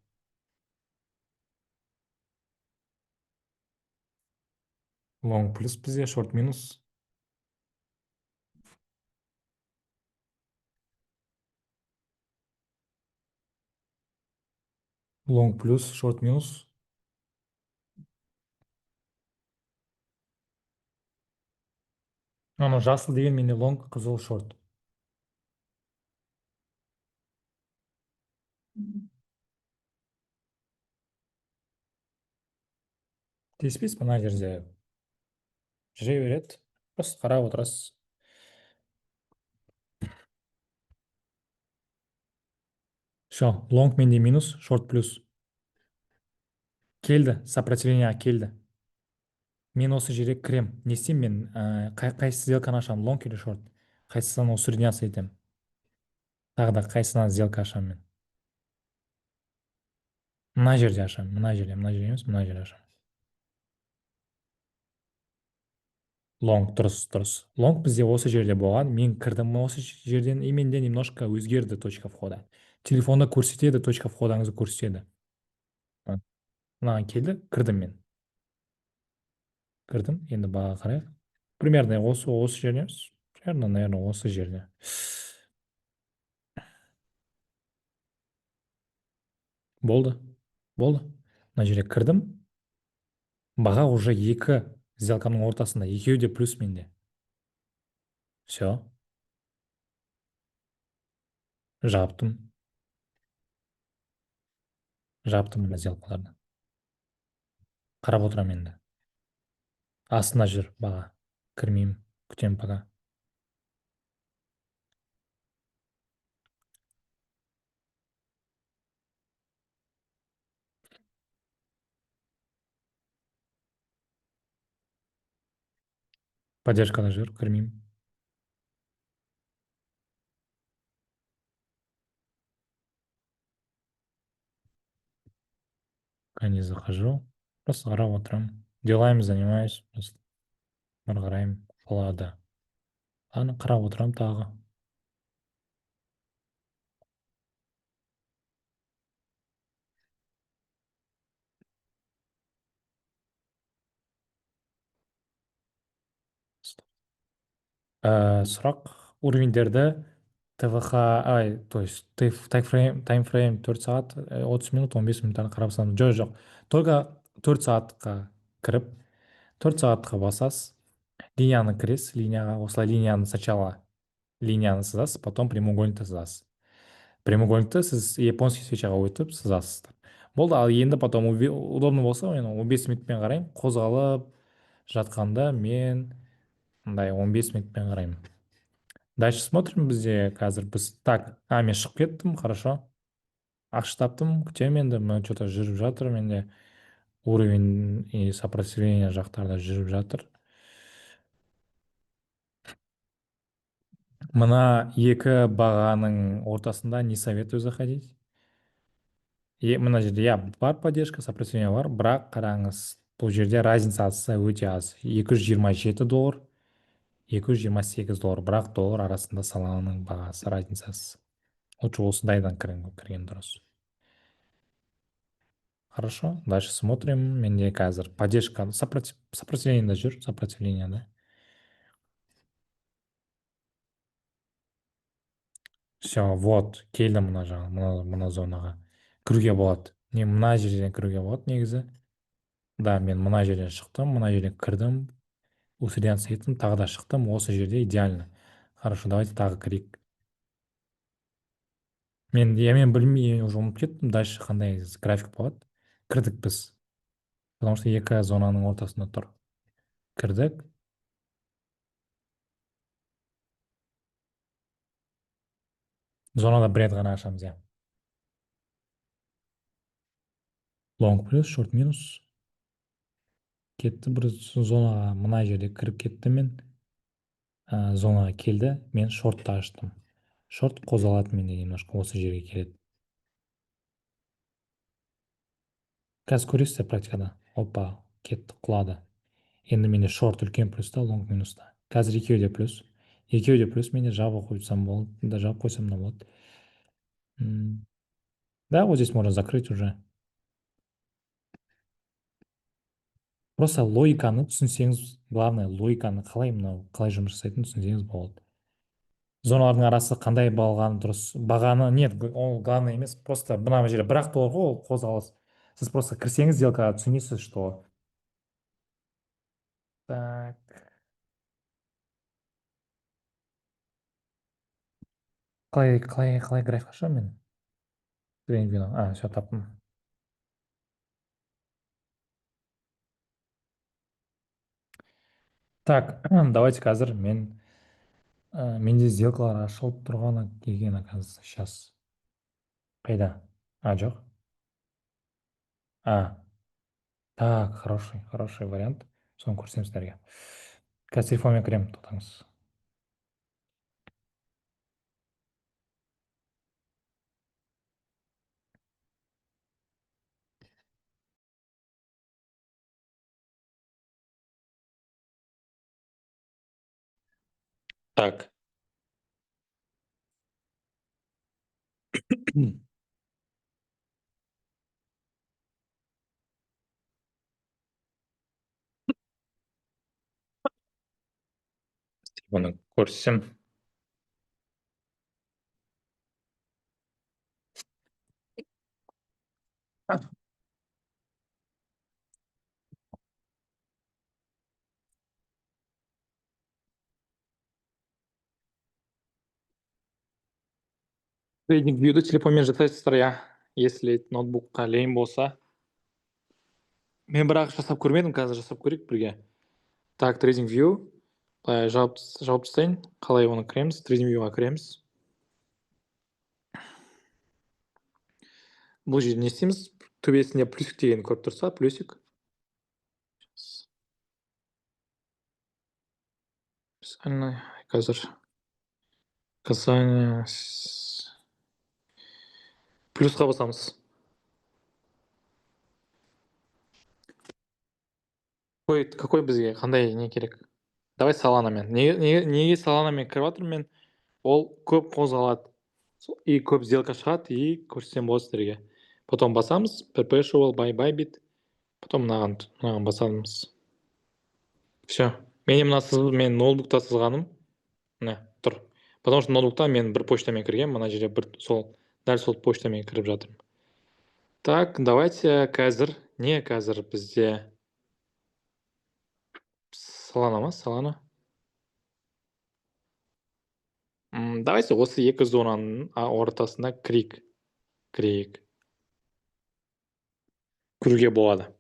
Лонг плюс бізде, шорт минус. Лонг плюс, шорт минус. Анау жасыл деген менде лонг, қызыл шорт. Теспес мына жерде жүре береді. Просто қарап отырасыз. Все, лонг менде минус, шорт плюс. Келді, сопротивление келді. Мен осы жерге кірем. Не істеймін мен? Қайсы сделканы ашамын, лонг или шорт? Қайсысынан усредняться етемін? Тағы да қайсысынан сделка ашамын мен? Мына жерде ашамын, мына жерде емес, мына жерде ашамын. Лонг, дұрыс, дұрыс. Лонг бізде осы жерде болған. Мен кірдім осы жерден, и менде немножко өзгерді точка входа. Телефонда көрсетеді, точка входаңызды көрсетеді. А, мынаған келді, кірдім мен. Кірдім, енді баға қарайық. Примерно осы жерде емес. Примерно, наверное, осы жерде. Болды, болды. Мына жерге кірдім. Баға уже екі сделканың ортасында. Екеуі де плюс менде. Все, жаптым. Жаптым мына сделкаларды. Қарап отырамын енді. Астына жүр баға. Кірмеймін. Күтемін пока. Поддержкада жүр, кірмеймін. Пока не захожу. Просто қарап отырамын. Делами занимаюсь. Просто бір қараймын. Қалады. Ладно, қарап отырамын тағы. Сұрақ уровеньдерді ТВХ, то есть таймфрейм 4 сағат 30 минут 15 минуттан қарап саламын. Жоқ, только 4 сағатқа кіріп 4 сағатқа басасыз, линияны кіресіз, линияға осылай линияны сначала линияны сызасыз, потом прямоугольникті сызасыз. Прямоугольникті сіз японский свечаға өтіп сызасыздар. Болды, ал енді потом удобно болса мен 15 минутпен қараймын, қозғалып жатқанда мен мындай 15 минутпен қараймын. Дальше смотрим, бізде қазір біз так, мен шығып кеттім, хорошо. Ақш таптым, күтемін енді, что-то жүріп жатыр менде. Уровень и сопротивление жақтарда жүріп жатыр. Мына екі бағаның ортасында не советую заходить? Мына жерде бар поддержка, сопротивление бар, бірақ қараңыз, бұл жерде разницасы өте аз. $227, $228, бірақ доллар арасында саланың бағасы разницасы. Лучше осындайдан кірген дұрыс. Хорошо, дальше смотрим. Менде қазір поддержка, сопротивлениеда жүр, сопротивлениеда. Все, вот, келді мына жаға, мына зонаға. Кіруге болады. Не, мына жерден кіруге болады негізі. Да, мен мына жерден шықтым, мына жерден кірдім, усредняться еттім, тағы да шықтым, осы жерде идеально. Хорошо, давайте тағы кірейік. Мен білмей уже ұмытып кеттім, дальше қандай график болады. Кірдік біз, потому что екі зонаның ортасында тұр. Кірдік. Зонада бір рет ғана ашамыз, иә. Лонг плюс, шорт минус. Кетті бір зонаға, мына жерде кіріп кетті мен. Зонаға келді, мен шортты аштым. Шорт қозғалады менде немножко, осы жерге келеді. Қазір көресіздер практикада. Опа, кетті, құлады. Енді менде шорт үлкен плюста, лонг минуста. Қазір екеуі де плюс. Екеуі де плюс, менде жабып қойсам болады, да жабып қойсам да болады. Да, вот здесь можно закрыть уже. Просто логиканы түсінсеңіз, главное, логиканы қалай жұмыс жасайтынын түсінсеңіз болады. Зоналардың арасы қандай болғаны дұрыс. Бағаны, нет, ол главное емес, просто мына жерде бірақ доллар ғой, ол қозғалыс. Сіз просто кірсеңіз сделкаға түсінесіз, что так, қалай график ашамын мен? Все, таптым. Так, давайте қазір менде сделкалар ашылып тұрғаны келген, оказывается, сейчас. Қайда? Жоқ. Так, хороший вариант. Соны көрсем сіздерге. Қазір телефонмен кіремін, тоқтаңыз. Так. Телефонды көрсем. Трейдинг вьюді телефонмен жасайсыздар, иә. Если ноутбукқа лейн болса. Мен бірақ жасап көрмедім, қазір жасап көрейік бірге. Так, трейдинг вью. Жауып тастайын. Қалай оны кіреміз? Трейдинг вьюға кіреміз. Бұл жерде не істейміз? Төбесінде плюсик деген көріп тұрса, плюсик. Қазір касание плюсқа басамыз. Какой бізге қандай не керек? Давай саланамен. Неге саланамен кіріп жатырмын мен? Ол көп қозғалады. И көп сделка шығады, и көрсетсем болады сіздерге. Потом басамыз, perpetual buy bit. Потом мынаған басамыз. Все. Мен ноутбукта сызғаным. Міне, тұр. Потому что ноутбукта мен бір почтамен кіргем, мына жерде дәл сол почтамен кіріп жатырмын. Так, давайте қазір. Не қазір бізде? Салана ма? Салана. Давайте осы екі зонаның ортасында кіруге болады.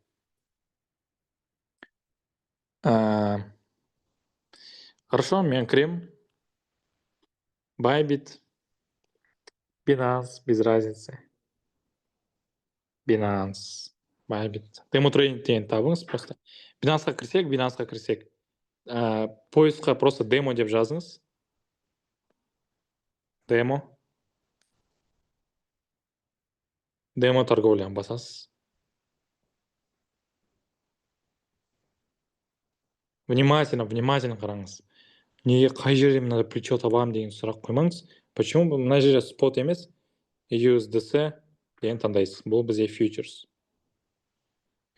Хорошо, мен кірем. Bybit, Binance, без разницы. Binance, Bybit. Демотрейдинг деген табыңыз просто. Binanceға кірсек. Поисқа просто демо деп жазыңыз. Демо торговля басасыз. Внимательно қараңыз. Неге қай жерде мына плечо табамын деген сұрақ қоймаңыз. Почему мына жерде спот емес, USDC деген таңдайсыз. Бұл бізде futures.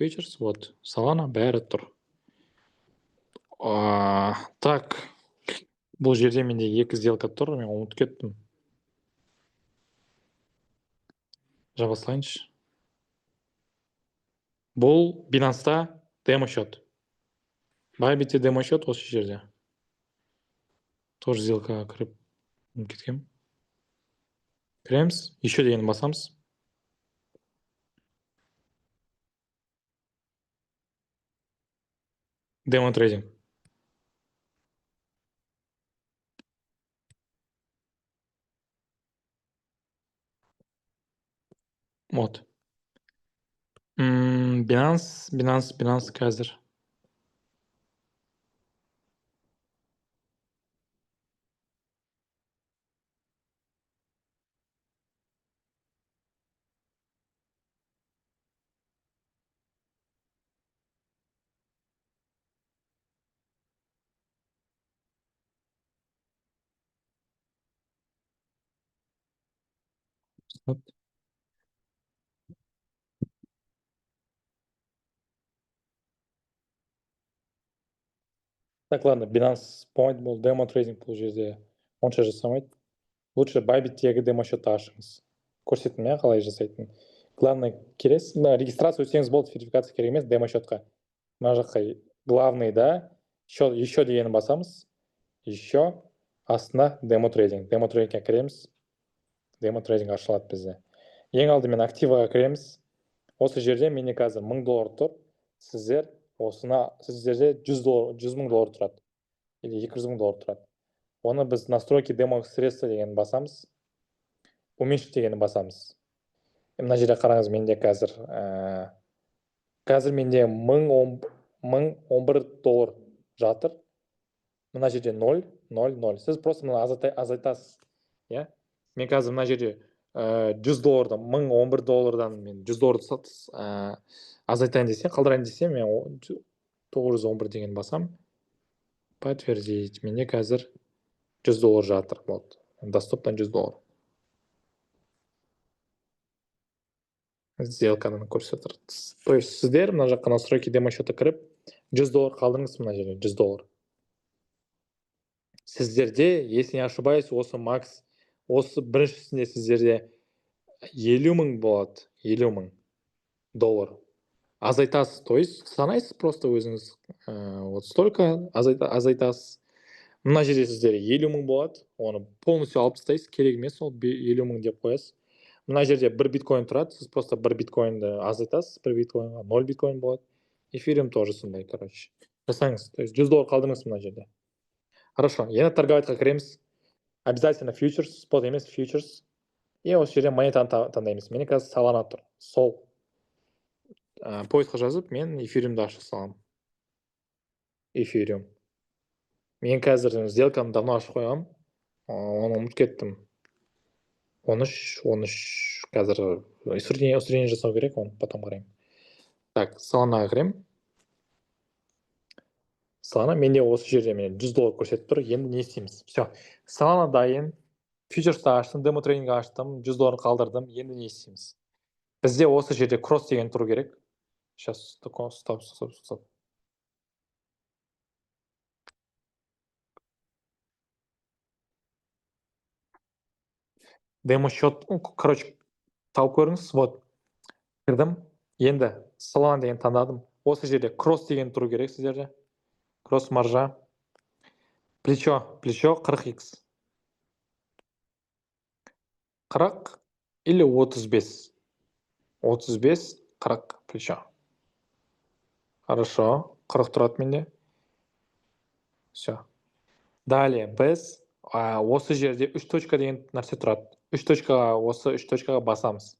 Futures, вот, Solana бәрі тұр. Так, бұл жерде менде екі сделка тұр, мен ұмытып кеттім. Жабасылайыншы. Бұл Binance'та демо счет. Bybit'те демо счет осы жерде. Тоже сделкаға кіріп кеткем. Кіреміз, еще деген басамыз. Демо трейдинг. Вот. Binance қазір. Так, ладно, Binance Point бұл демо трейдинг бұл жерде онша жасамайды. Лучше Bybit'тегі демо счетты ашыңыз. Көрсеттім, қалай жасайтын. Главное, келесіз, регистрация өтсеңіз болды, верификация керек емес, демо счетқа. Мына жаққа главный, да, еще дегенін басамыз. Еще астына демо трейдинг. Демо трейдингке кіреміз. Демо трейдинг ашылады бізде. Ең алдымен активаға кіреміз. Осы жерде менде қазір $1000 тұр. Сіздер осына сіздерде 100 мың доллар тұрады или 200 мың доллар тұрады. Оны біз настройки демо средства дегенді басамыз, уменьшить дегенді басамыз. Мына жерде қараңыз, менде қазір менде 1011 доллар жатыр. Мына жерде 0, 0, 0. Сіз просто мына азайтасыз. Мен қазір мына жерде 100 доллардан, 1011 доллардан мен 100 долларды азайтайын десем, қалдырайын десем, мен 911 деген басам. Подтвердить. Менде қазір 100 доллар жатыр. Доступно 100 доллар. Сделканы көрсетір. То есть сіздер мына жаққа настройки демо счета кіріп 100 доллар қалдырыңыз, мына жерде 100 доллар. Сіздерде, если не ошибаюсь, осы макс, осы біріншісінде сіздерде 50 мың болады, 50 мың доллар. Азайтасыз, то есть санайсыз просто өзіңіз, вот столько азайтасыз. Мына жерде сіздерде 50 мың болады, оны полностью алып тастайсыз, керек емес, ол 50 мың деп қоясыз. Мына жерде 1 биткоин тұрады, сіз просто 1 биткоинді азайтасыз, 1 биткоинға 0 биткоин болады. Эфириум тоже сондай, короче. Жасаңыз, то есть 100 доллар қалдырыңыз мына жерде. Хорошо, енді торговатьқа кіреміз. Обязательно фьючерс, спот емес фьючерс. И осы жерде монетаны таңдаймыз. Менде қазір Solana тұр. Сол. Поисқа жазып, мен эфириумды ашып саламын. Эфириум. Мен қазір сделканы давно ашып қойғам. Оны ұмытып кеттім. 13 қазір устранение жасау керек, оны потом қараймын. Так, Solanaға кірем. Solana менде осы жерде 100 доллар көрсетіп тұр. Енді не істейміз? Все. Solana дайын. Фьючерсті аштым, демо трейдинг аштым, 100 доллар қалдырдым. Енді не істейміз? Бізде осы жерде кросс деген тұру керек. Сейчас, стоп. Демо счет, короче, тауып көріңіз. Вот. Кірдім. Енді Solana деген таңдадым. Осы жерде кросс деген тұру керек сіздерде. Кросс маржа. Плечо 40x. 40 или 35. 35, 40 плечо. Хорошо. 40 тұрады менде. Все. Далее біз осы жерде 3 точка деген нәрсе тұрады. 3 точкаға, осы 3 точкаға басамыз.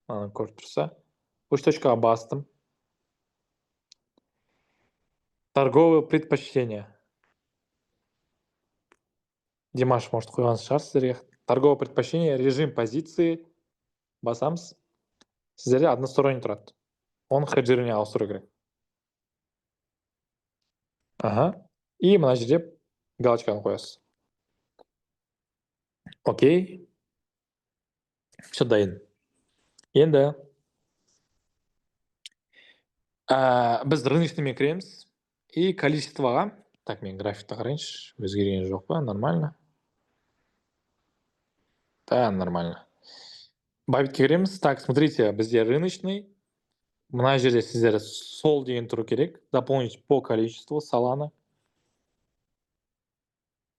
Көріп тұрса. 3 точкаға бастым. Торговые предпочтения. Димаш, может, қойған шығар сіздерге. Торговые предпочтения, режим позиции. Басамыз. Сіздерде односторонний тұрады. Оны хеджеріне ауыстыру керек. И мына жерде галочканы қоясыз. Окей. Все дайын. Енді біз рыночныймен кіреміз. И количествоға. Так, мен графикті қарайыншы. Өзгерген жоқ па? Нормально. Да, нормально. Бабитке кіреміз. Так, смотрите, бізде рыночный. Мына жерде сіздер сол деген тұру керек. Дополнить по количеству Solana.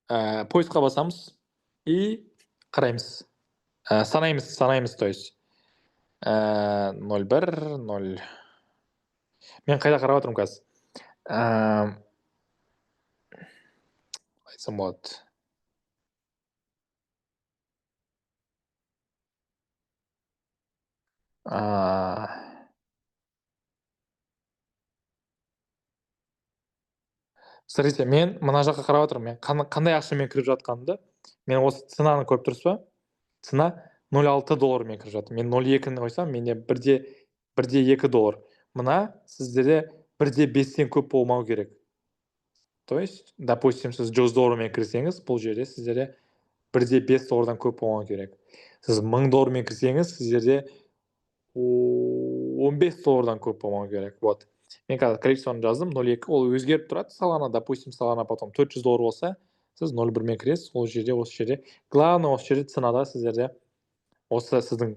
Поисқа басамыз. И қараймыз. Санаймыз, то есть. 0,1, 0. Мен қайда қарап отырмын қазір? Айтсам болады. Смотрите, мен мына жаққа қарап отырмын. Мен қандай ақшамен кіріп жатқанымды. Мен осы ценаны көріп тұрсыз ба? Цена 0,6 доллармен кіріп жатыр. Мен 0,2-ні қойсам, менде 1,2 доллар. Мына сіздерде 1,5-тен көп болмау керек. То есть, допустим, сіз 100 доллармен кірсеңіз, бұл жерде сіздерде 1,5 доллардан көп болмау керек. Сіз 1000 доллармен кірсеңіз, сіздерде 15 доллардан көп болмау керек. Вот. Мен қазір коллекцияны жаздым, 0,2, ол өзгеріп тұрады. Solana, допустим, Solana потом 400 доллар болса, сіз 0,1-мен кіресіз, осы жерде. Главное, осы жерде ценада сіздерде осы сіздің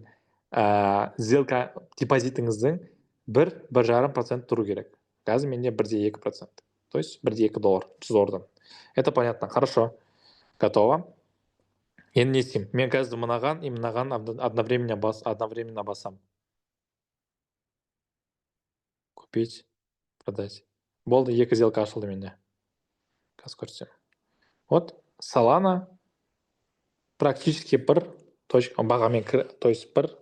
сделка депозитіңіздің 1,5% тұру керек. Қазір менде 1,2%. То есть 1,2 доллар, 100 доллардан. Это понятно. Хорошо. Готово. Енді не істеймін? Мен қазір мынаған и мынаған одновременно басам. Купить, продать. Болды, екі сделка ашылды менде. Қазір көрсетемін. Вот, Solana практически бір точка, бағамен то есть бір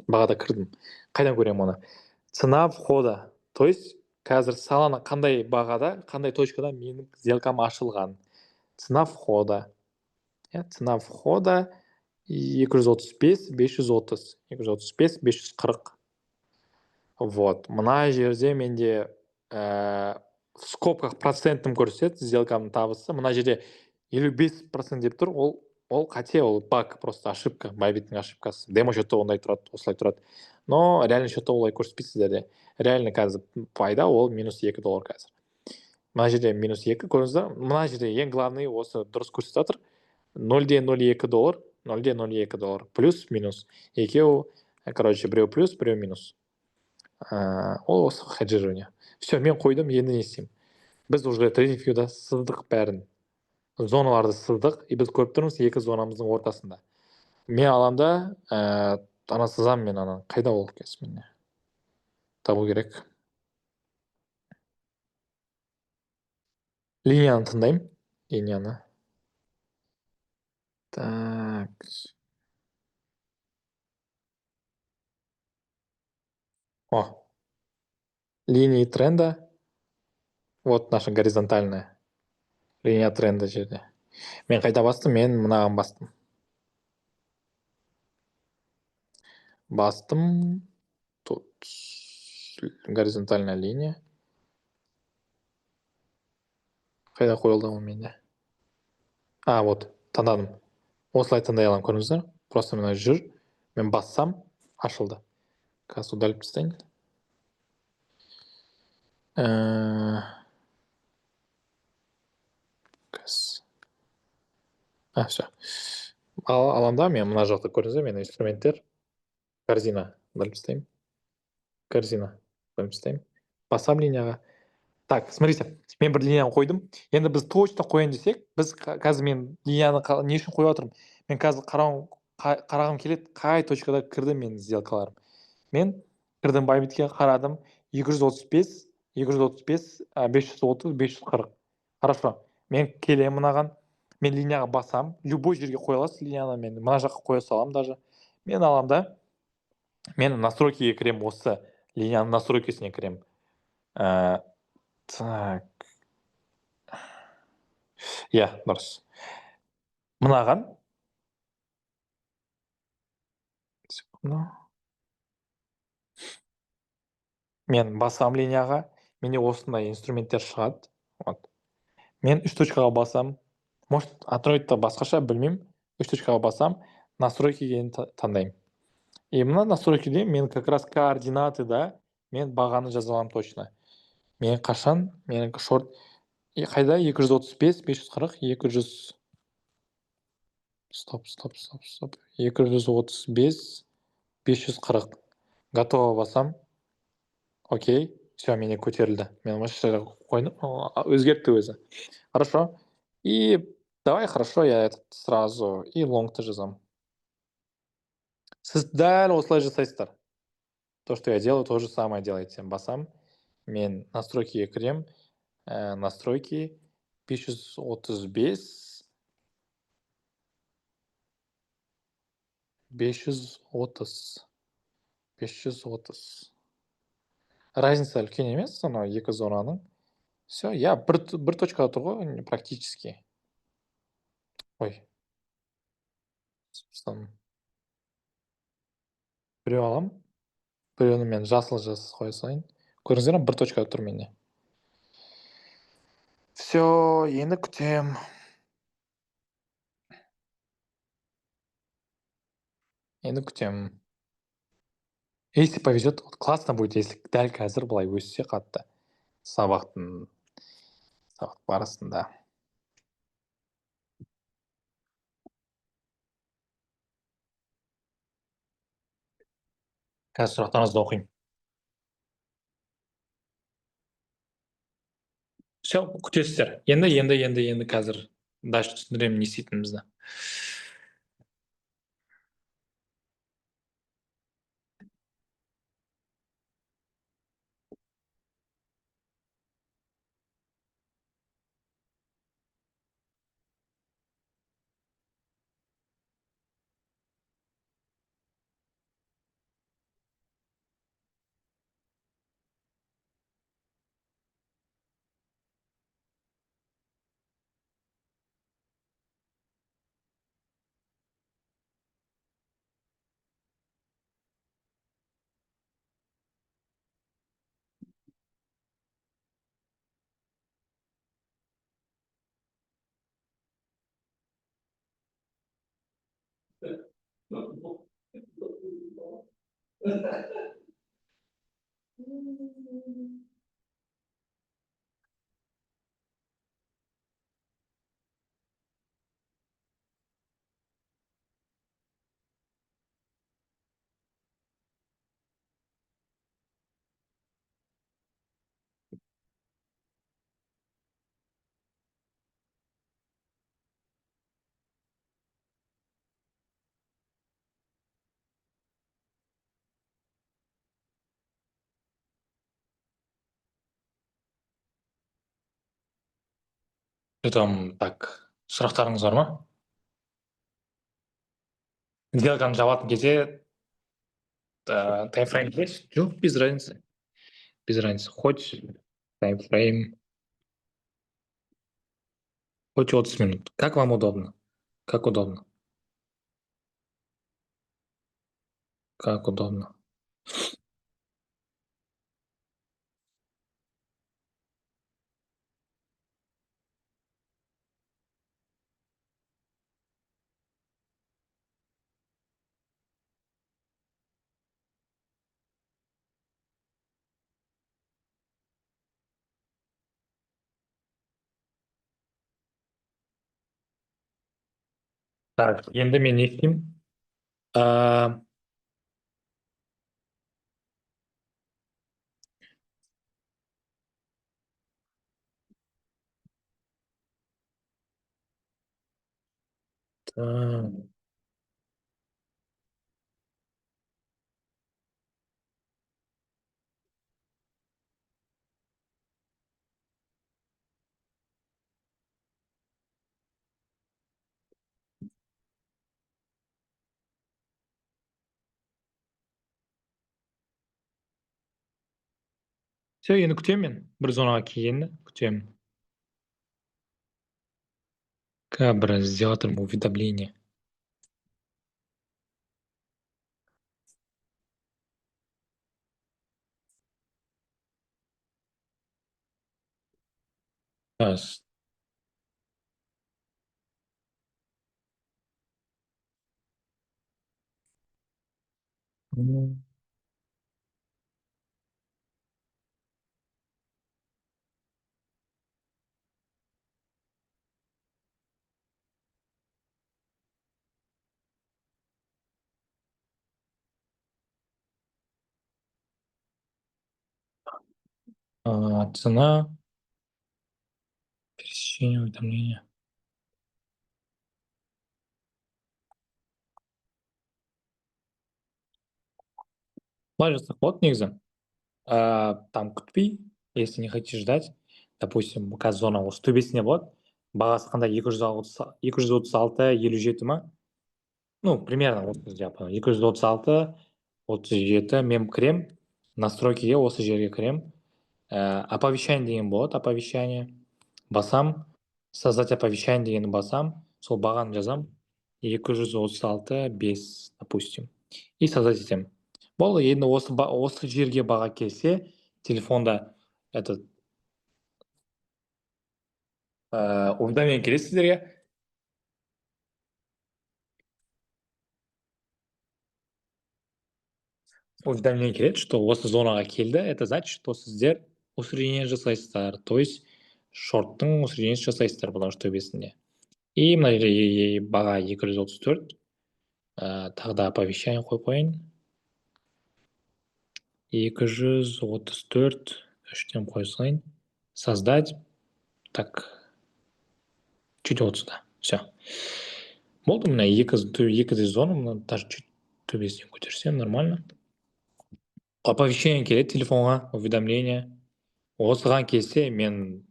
бағада кірдім. Қайдан көремін оны? Цена входа. То есть қазір Solana қандай бағада, қандай точкада менің сделкам ашылған. Цена входа. Цена входа 235, 530. 235, 540. Вот. Мына жерде менде в скобках процентім көрсетеді, сделкамның табысы. Мына жерде 55% деп тұр. Ол қате, ол баг, просто ошибка, байбиттің ошибкасы. Демо счетта ондай тұрады, осылай тұрады. Но реально счетта олай көрсетпейді сіздерде. Реально қазір пайда ол -2 доллар қазір. Мына жерде -2 көрдіңіздер. Мына жерде ең главный осы дұрыс көрсетіп жатыр. 0,02 доллар, 0,02 доллар. Плюс-минус. Екеуі, короче, біреу плюс, біреу минус. Ол осы хеджирование. Все, мен қойдым, енді не істеймін? Біз уже TradingView'да сыздық бәрін. Зоналарды сыздық, и біз көріп тұрмыз екі зонамыздың ортасында. Мен аламда, ана сызам мен ана. Қайда ол кез менде? Табу керек. Линияны тыңдаймын. Линияны. Так. О. Линии тренда. Вот наша горизонтальная. Линия тренда жерде. Мен қайда бастым? Мен мынаған бастым. Тут горизонтальная линия. Қайда қойылды ол менде? Вот, таңдадым. Осылай таңдай аламын, көрдіңіздер? Просто мына жүр. Мен бассам, ашылды. Қазір удалып тастайын. Все. Аламда мен мына жақта көрдіңіздер, мен инструменттер. Корзина. Удалып тастаймын. Корзина. Удалып тастаймын. Басам линияға. Так, смотрите, мен бір линияны қойдым. Енді біз точно қояйын десек, біз қазір мен линияны не үшін қойып отырмын? Мен қазір қарағым келеді, қай точкада кірді менің сделкаларым. Мен кірдім Bybitке, қарадым, 235, 530, 540. Хорошо, мен келемін мынаған, мен линияға басам, любой жерге қоя аласыз линияны, мен мына жаққа қоя салам даже. Мен алам да, мен настройкиге кірем, осы линияның настройкасіне кірем. Так. Дұрыс. Мынаған. Мен басам линияға, менде осындай инструменттер шығады. Вот. Мен 3 точкаға басам. Может, андроидта басқаша, білмеймін. 3 точкаға басам, настройкиге таңдаймын. И мына настройкиде мен как раз координаты да, мен бағаны жаза аламын точно. Мен қашан, менің шорт қайда? 235, 540, 200. Стоп. 235, 540. Готово басам. Окей. Все, мене көтерілді. Мен машина қойдым, өзгертті өзі. Хорошо. И давай, хорошо, я этот сразу и лонгты жазам. Сіз дәл осылай жасайсыздар. То, что я делаю, то же самое делайте. Басам. Мен настройкиге кірем. Настройки 535. 530. Разница үлкен емес, анау екі зонаның. Все, бір точкада тұр ғой, практически. Ой. Біреу алам. Біреуін мен жасыл қоя салайын. Көрдіңіздер ме? Бір точкада тұр менде. Все, енді күтем. Если повезет, классно будет, если дәл қазір былай өссе қатты. Сабақ барысында. Қазір сұрақтарыңызды оқимын. Все, күтесіздер. Енді қазір дальше түсіндіремін не істейтінімізді. Ждем, так, сұрақтарыңыз бар ма? Сделканы жабатын кезде таймфрейм есть? Жоқ, без разницы. Без разницы. Хоть таймфрейм, хоть 30 минут. Как вам удобно? Как удобно? Как удобно. Так, енді мен не істеймін? Ә, все, енді күтемін мен. Бір зонаға келгенді күтемін. Бір сделать уведомление. Сейчас. Цена, пересечение уведомления. Былай жасақ болады негізі. Там күтпей, если не хотите ждать, допустим, қазір зона осы төбесінде болады. Бағасы қандай? 236,57 ма? Ну, примерно осы диапазон. 236,37. Мен кірем, настройкиге осы жерге кірем. Оповещание деген болады, оповещание. Басам, создать оповещание дегенді басам, сол бағаны жазам. 236,5, допустим. И создать етем. Болды, енді осы жерге баға келсе, телефонда этот уведомление келеді сіздерге. Уведомление келеді, что осы зонаға келді. Это значит, что сіздер усреднение жасайсыздар. То есть шорттың усреднениесі жасайсыздар бұлар төбесінде. И мына жерде баға 234. Тағы да оповещание қойып қояйын. 234. Үштен қоя салайын. Создать. Так. Чуть вот сюда. Все. Болды, мына екі зона, мына даже чуть төбесінен көтерсем нормально. Оповещение келеді телефонға, уведомление. Осыған келсе, мен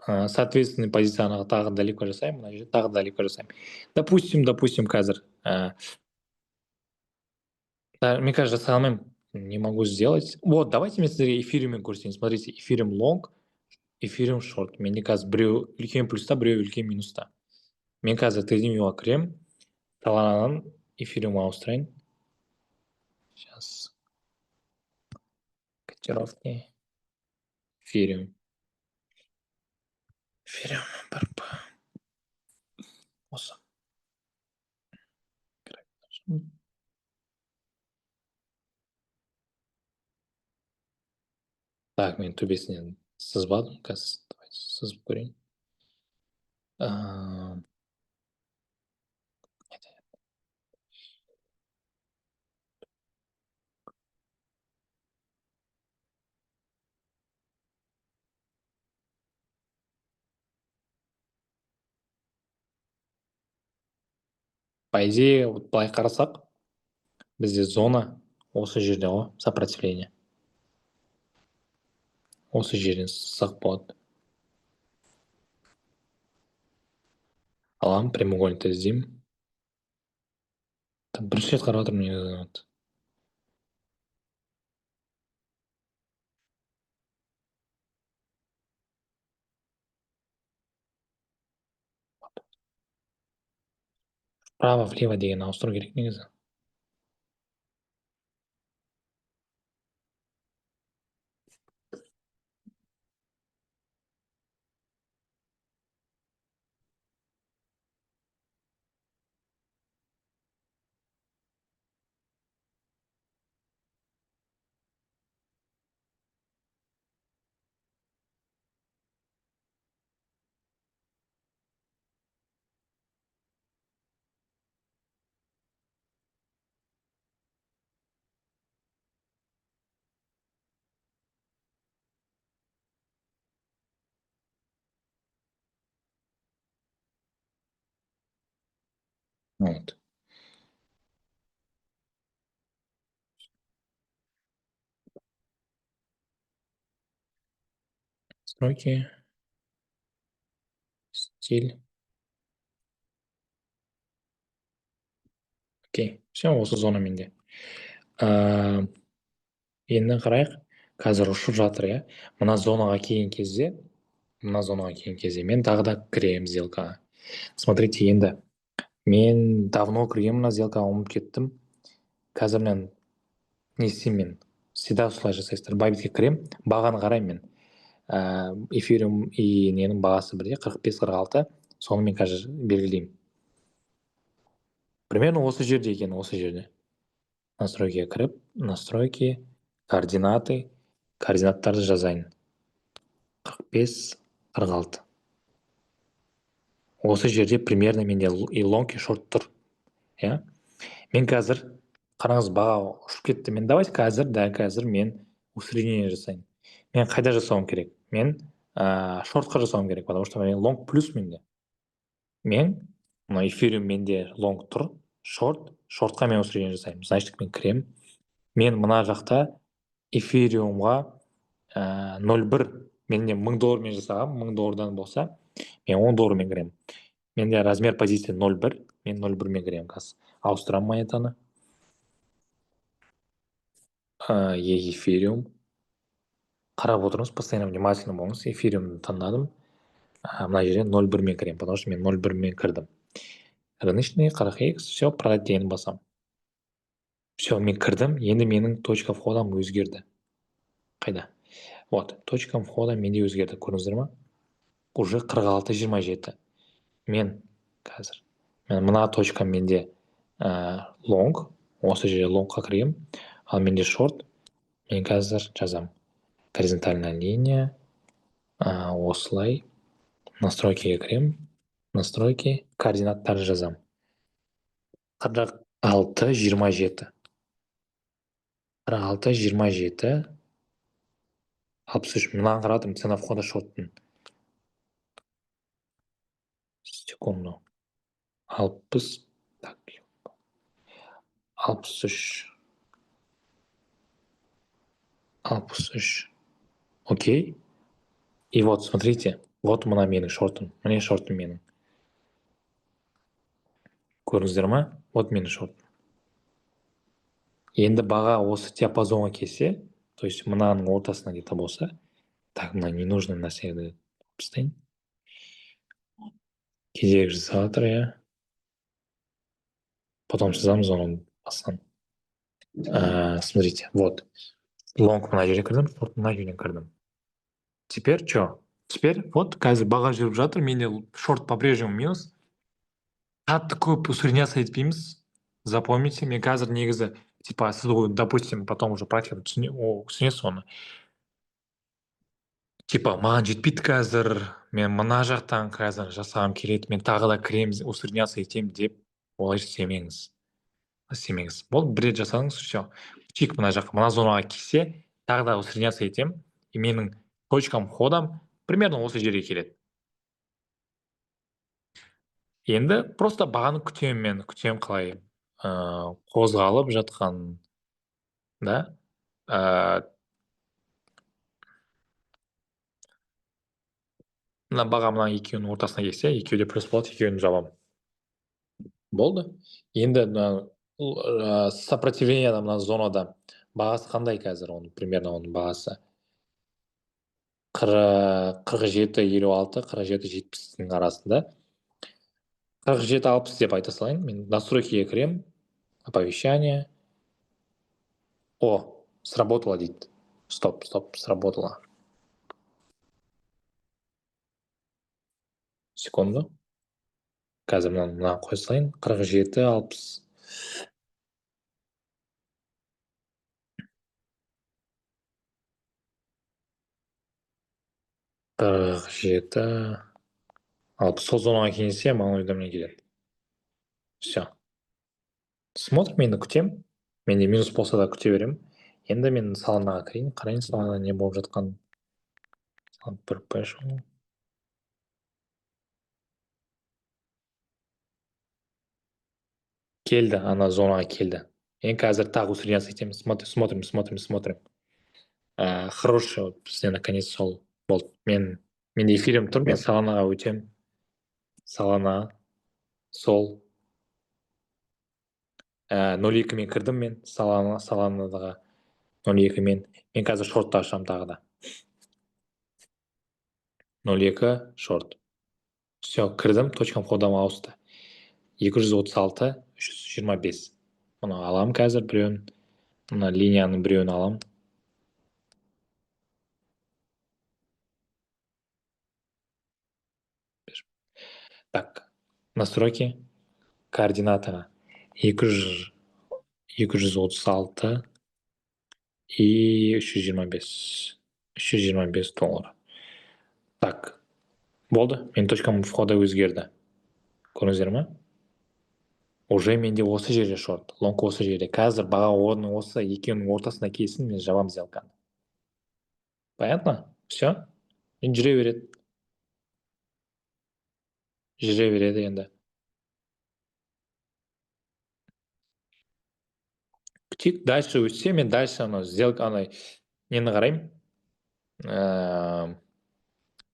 соответственный позицияны тағы далеко жасаймын, мына жерде тағы далеко жасаймын. Допустим, қазір. Мне кажется, жасай алмаймын. Не могу сделать. Вот, давайте мен сіздерге эфириуммен көрсетейін. Смотрите, эфириум long, эфириум short. Менде қазір біреу үлкен плюста, біреу үлкен минуста. Мен қазір трейдингқа кірем. Соланадан эфириумға ауыстырайын. Сейчас. Котировки. Эфириум. Эфириум. Осы. Так, мен төбесінен сызбадым қазір. Давайте сызып көрейін. По идее, вот былай қарасақ, бізде зона осы жерде ғой, сопротивление. Осы жерден сызсақ болады. Аламын, прямоугольникті іздеймін. Бірінші рет қарап отырмын негізі. Вправо, влево деген ауыстыру керек негізі. Вот. Строки. Стиль. Окей. Все, осы зона менде. Енді қарайық. Қазір ұшып жатыр, иә. Мына зонаға келген кезде мен тағы да кіремін сделкаға. Смотрите, енді мен давно кіргенмін мына сделкаға, ұмытып кеттім. Қазір мен не істеймін мен? Всегда осылай жасайсыздар. Байбитке кіремін, бағаны қараймын мен. Эфириум и ненің бағасы бірде 45-46. Соны мен қазір белгілеймін. Примерно осы жерде екен, осы жерде. Настройкаға кіріп, настройки, координаттарды жазайын. 45-46. Осы жерде примерно менде и лонг, и шорт тұр. Мен қазір, қараңыз, баға ұшып кетті. Мен давайте дәл қазір мен усреднение жасайын. Мен қайда жасауым керек? Мен шортқа жасауым керек, потому что мен лонг плюс менде. Мен, мына эфириум менде лонг тұр, шортқа мен усреднение жасаймын. Значит, мен кірем. Мен мына жақта эфириумға 0,1, менде $1000 мен жасағам, $1000 болса, мен $10 мен кірем. Менде размер позиции 0,1, мен 0,1 мен кірем қазір. Ауыстырамын монетаны. Эфириум. Қарап отырыңыз, постоянно внимательно болыңыз. Эфириумды таңдадым. Мына жерден 0,1 мен кірем, потому что мен 0,1 мен кірдім. Рыночный 40x, все, продать дейін басам. Все, мен кірдім, енді менің точка входам өзгерді. Қайда? Вот, точка входа менде өзгерді, көрдіңіздер ма? Уже 46-27. Мен қазір, мына точка менде лонг, осы жерде лонгқа кірем, ал менде шорт, мен қазір жазам. Горизонтальная линия, осылай, настройкиге кірем, настройки, координаттарды жазам. 46-27. 46-27. 63. Мынаған қарадым, цена входа шорттың. Секунду. 60. Так. 63. 63. Окей. И вот, смотрите, вот мына менің шортым. Міне шортым менің. Көрдіңіздер ма? Вот менің шортым. Енді баға осы диапазонға келсе, то есть мынаның ортасына где-то болса, так, мына ненужный нәрсені тастайын. Кезек жасап жатыр, иә. Потом сызамыз оның басынан. Смотрите, вот. Лонг мына жерге кірдім, шорт мына жерден кірдім. Теперь что? Теперь вот қазір баға жүріп жатыр, менде шорт по-прежнему минус. Қатты көп усредняться етпейміз. Запомните, мен қазір негізі, типа, сіз, допустим, потом уже практикада түсінесіз оны. типа маған жетпейді қазір, мен мына жақтан қазір жасағым келеді, мен тағы да кірем усредняться етемін деп олай істемеңіз. Болды, бір рет жасадыңыз, все. Чик мына жаққа, мына зонаға келсе, тағы да усредняться етемін, и менің точкам ходам примерно осы жерге келеді. Енді просто бағаны күтемін қалай қозғалып жатқан, да. Мына баға мына екеуінің ортасына келсе, екеуі де плюс болады, екеуін жабамын. Болды. Енді сопротивлениеда мына зонада бағасы қандай қазір, оның примерно оның бағасы 47-56, 47-70-дің арасында. 47-60 деп айта салайын. Мен настройкиге кірем, оповещание. О, сработало дейді. Стоп, сработало. Секунду. Қазір мына қоя салайын. 47-60. 47-60. Сол зонаға келсе, маған уведомление келеді. Все. Смотрим, енді күтем. Менде минус болса да күте берем. Енді мен салонаға кірейін, қарайын салонада не болып жатқан. Бір пэшл. Келді, ана зонаға келді. Енді қазір тағы усредняться етемін. Смотрим. Хороший, вот бізде наконец сол болды. Менде эфирім тұр, мен салонаға өтем. Салона, сол. 0,2 мен кірдім мен салонаға 0,2 мен. Мен қазір шортты ашам тағы да. 0,2 шорт. Все, кірдім, точкам ходам ауысты. 236, 325. Мұны алам қазір біреуін. Мына линияның біреуін алам. Так, настройки. Координатаға 236 и 325. 325 доллар. Так, болды. Мен точкам входа өзгерді. Көрдіңіздер ме? Уже менде осы жерде шорт, лонг осы жерде. Қазір баға оның осы екеуінің ортасына келсін, мен жабам сделканы. Понятно? Все? Енді жүре береді енді. Күтейік, дальше өтсе, мен дальше сделка нені қараймын.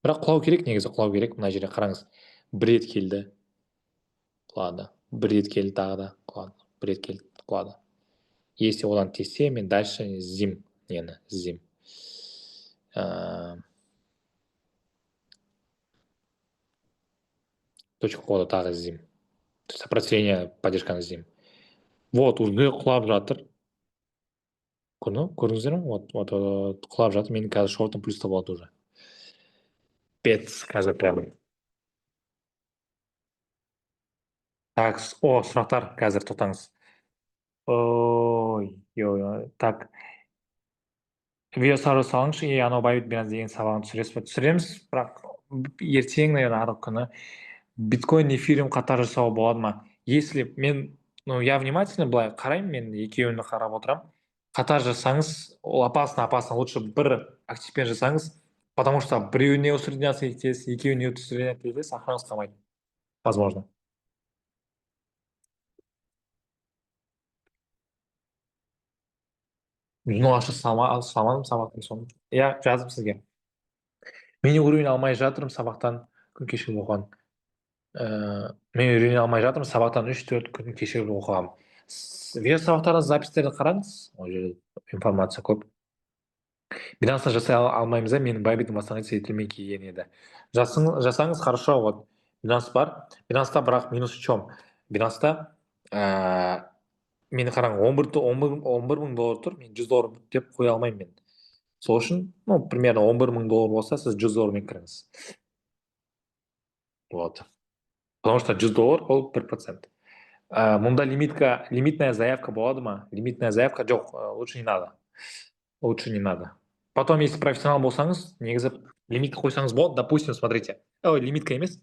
Бірақ құлау керек, негізі құлау керек. Мына жерде қараңыз. Бір рет келді, құлады. Бір рет келді, тағы да құлады. Бір рет келді, құлады. Если одан тессе, мен дальше іздеймін. Точка хода тағы іздеймін. Сопротивление поддержканы іздеймін. Вот, уже құлап жатыр. Көрдіңіздер ме? Вот, құлап жатыр. Менің қазір шортым плюста болады уже. Пец, қазір прям. Так, сұрақтар қазір тоқтаңыз. Так. Видеосары салыңызшы, анау Байбит Binance деген сабағын түсіресіз бе? Түсіреміз, бірақ ертең, наверное, арғы күні биткоин, эфириум қатар жасауға болады ма? Если я внимательно былай қараймын, мен екеуіне қарап отырамын. Қатар жасаңыз, ол опасно, лучше бір активпен жасаңыз, потому что біреуіне усредняться етесіз, екеуіне усредняться етесіз, ақшаңыз қалмайды. Возможно. Ашық салмадым сабақтың соңын. Иә, жазып сізге. Мен уровень алмай жатырмын сабақтан, күн кешігіп оқыған. Мен үйрене алмай жатырмын, сабақтан 3-4 күн кешігіп оқығам. Видео сабақтардың записьтерін қараңыз, ол жерде информация көп. Binance'ны жасай алмаймыз, менің Байбиттің восстановиться етілмей келген еді. Жасаңыз, хорошо, вот. Binance бар. Binance'та бірақ минус в чем? Binance'та мені қараң, 11 мың доллар тұр, мен 100 доллар деп қоя алмаймын мен. Сол үшін, примерно 11 мың доллар болса, сіз 100 доллармен кіріңіз. Вот. Потому что 100 доллар ол 1%. Мұнда лимитная заявка болады ма? Лимитная заявка жоқ, лучше не надо. Потом, если профессионал болсаңыз, негізі Лимитка қойсаңыз болады, допустим, смотрите. Ой, лимитка емес.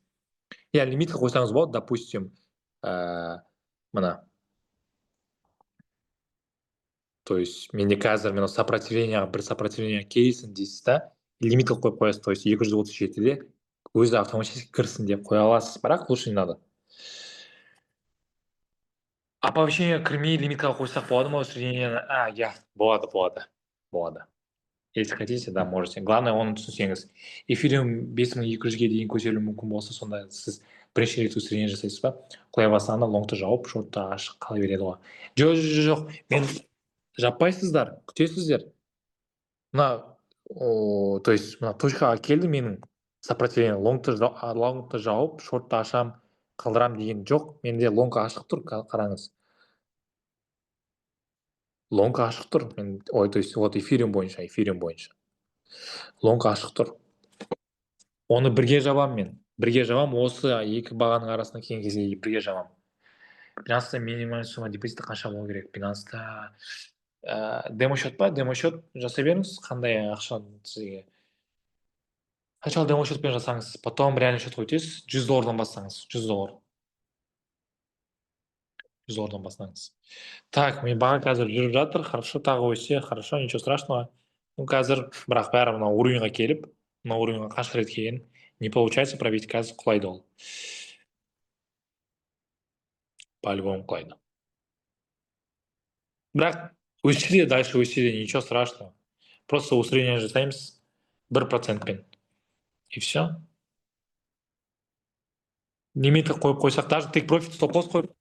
Иә, лимитка қойсаңыз болады, допустим, мына. То есть менде қазір мына сопротивлениеға бір сопротивление келсін дейсіз да, лимитка қойып қоясыз, то есть 237-де өзі автоматически кірсін деп қоя аласыз, бірақ лучше не надо. Оповещение кірмей лимиткаға қойсақ болады ма усреднение? Иә, болады. Если хотите, да, можете. Главное, оны түсінсеңіз. Эфириум 5200-ге дейін көтерілуі мүмкін болса, сонда сіз бірінші рет усреднение жасайсыз ба, құлай бастағанда лонгты жауып, шортты ашық қала береді ғой. Жоқ, мен жаппайсыздар, күтесіздер. Мына, то есть мына точкаға келді менің сопротивление, лонгты жауып, шортты ашам, қалдырам деген жоқ. Менде лонг ашық тұр, қараңыз. Лонг ашық тұр. То есть вот эфириум бойынша. Лонг ашық тұр. Оны бірге жабам мен. Осы екі бағаның арасында келген кезде бірге жабам. Binance'да минимальный сумма депозиті қанша болу керек? Binance'да демо-счет па? Демо-счет жасай беріңіз. Қандай ақша сізге? Сначала демо-счетпен жасаңыз, потом реальный счет өтесіз. $100 бастаңыз. $100 бастаңыз. Так, мен баға қазір жүріп жатыр. Хорошо, тағы өссе, хорошо, ничего страшного. Қазір бірақ бәрі мына уровеньға келіп, мына уровеньға қанша рет келген, не получается пробить, қазір құлайды ол. По-любому құлайды. Бірақ өссе де, дальше өссе де, ничего страшного. Просто усреднение жасаймыз 1%-пен. И все. Лимитті қойып қойсақ, даже тек профит стоп-лосс қойып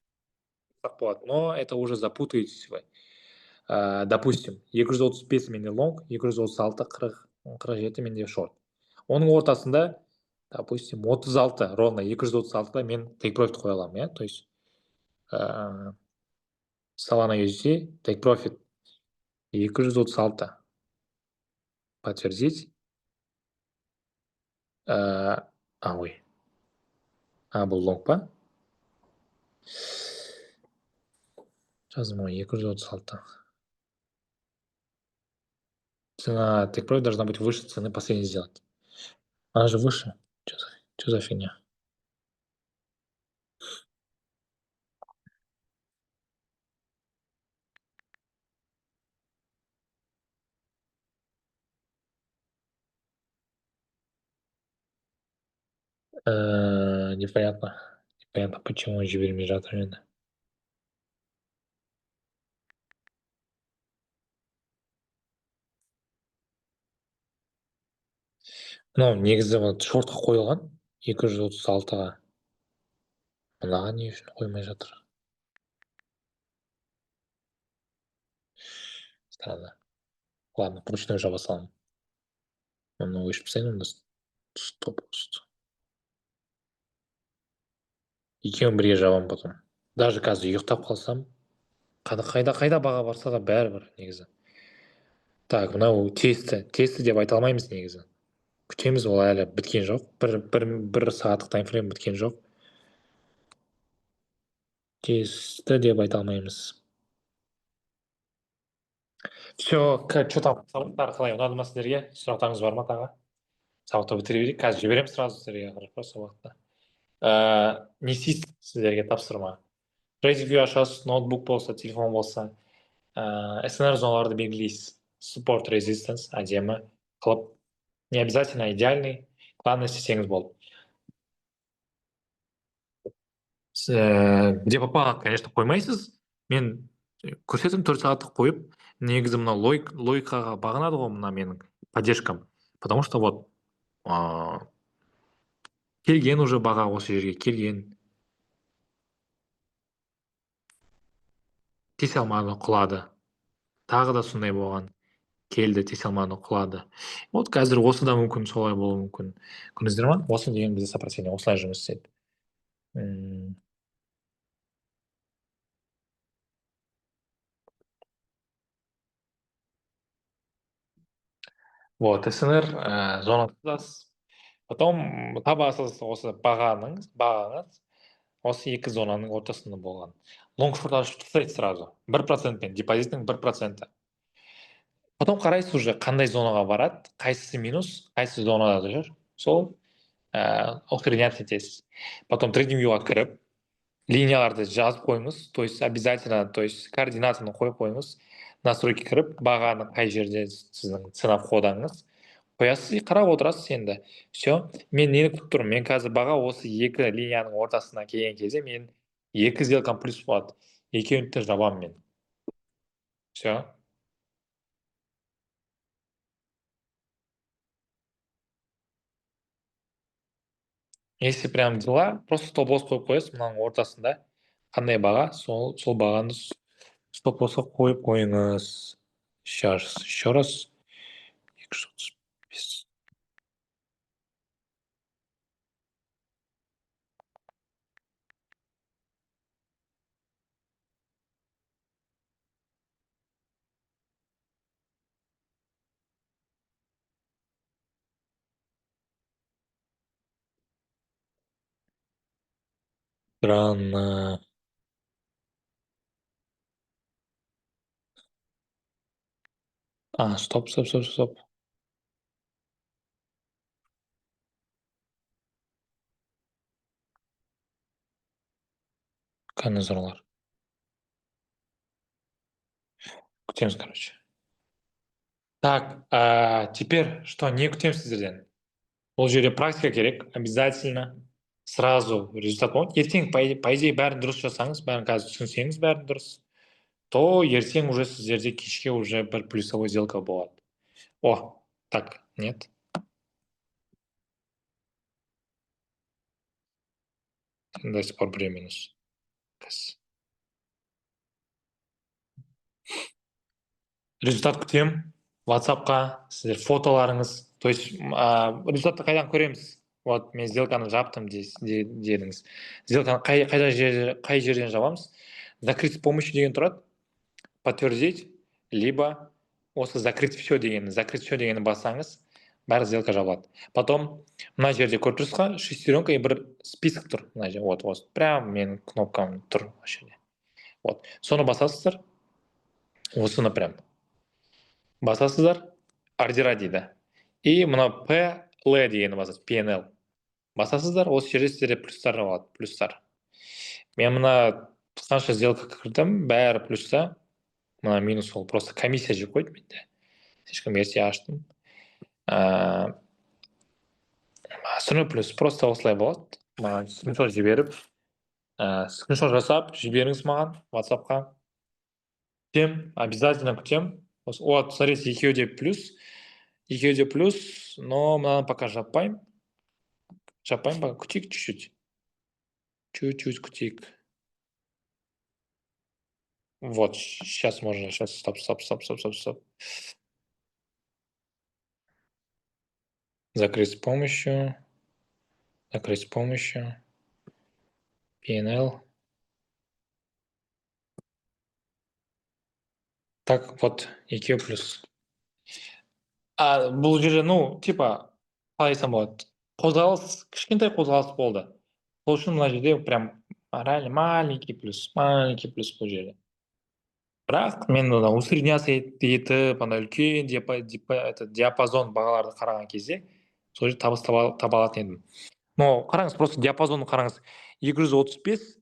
болады, но это уже запутаетесь вы. Допустим, 235 менде лонг, 236, 47 менде шорт. Оның ортасында, допустим, 36, ровно 236-да мен тек профит қоя аламын, иә? То есть Solana USD, take profit 236. Подтвердить. Ой. Бұл лонг па? Жаздым ғой, 236. Цена take profit должна быть выше цены последней сделки. Она же выше. Что за фигня? Непонятно. Непонятно, почему жібермей жатыр енді. Мынау негізі шортқа қойылған 236-ға. Мынаған не үшін қоймай жатыр? Странно. Ладно, вручную жаба саламын. Оны өшіп тастайын онда. Стоп. Екеуін бірге жабамын потом. Даже қазір ұйықтап қалсам, қайда баға барса да бәрібір негізі. Так, мынау тесті деп айта алмаймыз негізі. Күтеміз, ол әлі біткен жоқ. Бір сағаттық таймфрейм біткен жоқ. Тесті деп айта алмаймыз. Все, что там, сабақтар қалай ұнады ма сіздерге? Сұрақтарыңыз бар ма тағы? Сабақты бітіре берейік. Қазір жіберемін сразу сіздерге, хорошо, сабақты. Не істейсіз сіздерге тапсырма. TradingView ашасыз, ноутбук болса, телефон болса, SNR зоналарды белгілейсіз. Support resistance, әдемі қылып. Не обязательно идеальный. Главное, істесеңіз болды. Где попало, конечно, қоймайсыз. Мен көрсетім 4 сағаттық қойып, негізі мына логикаға бағынады ғой мына менің поддержкам. Потому что вот келген уже баға осы жерге келген. Тесе алмады, құлады. Тағы да сондай болған. Келді, тесе алмады, құлады. Вот қазір осы да мүмкін, солай болуы мүмкін. Көрдіңіздер ма? Осы деген бізде сопротивление, осылай жұмыс істейді. Вот, СНР зона тұтасыз. Потом табасыз осы бағаңыз осы екі зонаның ортасында болған. Лонг шорт ашып тастайды сразу. 1%-пен, депозиттің 1%. потом қарайсыз уже қандай зонаға барады, қайсысы минус, қайсысы зонада жүр, сол охранять етесіз. Потом TradingViewға кіріп, линияларды жазып қойыңыз, то есть обязательно, то есть координатаны қойып қойыңыз, настройки кіріп, бағаны қай жерде сіздің цена входаңыз қоясыз и қарап отырасыз енді. Все, мен нені күтіп тұрмын? Мен қазір баға осы екі линияның ортасына келген кезде мен екі сделкам плюс болады. Екеуін де жабамын мен. Все. Если прям дела, просто стоп-лосс қойып қоясыз мынаның ортасында. Қандай баға, сол бағаны стоп-лоссқа қойып қойыңыз. Сейчас, еще раз. 235. Странно. Стоп. Қандай зорлар? Күтеміз, короче. Так, теперь что, не күтеміз сіздерден? Бұл жерде практика керек, обязательно. Сразу результат болады. Ертең, по идее, бәрін дұрыс жасаңыз, бәрін қазір түсінсеңіз, бәрін дұрыс, то ертең уже сіздерде кешке уже бір плюсовой сделка болады. О, так, нет. До сих пор бір минус. Результат күтемін. WhatsApp-қа сіздер фотоларыңыз, то есть результатты қайдан көреміз? Вот, мен сделканы жаптым дедіңіз. Сделканы қай жерден жабамыз? Закрыть с помощью деген тұрады. Подтвердить, либо осы закрыть все дегенді бассаңыз, бәрі сделка жабылады. Потом мына жерде көріп тұрсыз ба, шестеренка и бір список тұр. Мына жерде, вот, прям менің кнопкам тұр. Вот, соны басасыздар. Осыны прям басасыздар, ордера дейді. И мына PL дегені басасыз, PNL. Басасыздар, осы жерде сіздерде плюстар болады, плюстар. Мен мына қанша сделка кірдім, бәрі плюста. Мына минус ол, просто комиссия жеп қойды менде. Слишком ерте аштым. Остальной плюс, просто осылай болады. Маған скриншот жіберіп, скриншот жасап, жіберіңіз маған WhatsApp-қа. Күтем, обязательно күтем. Вот, смотрите, екеуде плюс, но мынаны пока жаппаймын. Жаппаймын, пока күтейік чуть-чуть. Чуть-чуть күтейік. Вот, сейчас можно, сейчас, стоп. Закрыть с помощью PNL. Так, вот, EQ плюс. Бұл жерде, ну, типа, қалай айтсам болады, кішкентай қозғалыс болды. Сол үшін мына жерде прям реально маленький плюс бұл жерде. Бірақ мен усредняться етіп, ана үлкен диапазон бағаларды қараған кезде, сол жерде табыс таба алатын едім. Но қараңыз, просто диапазонды қараңыз. 235,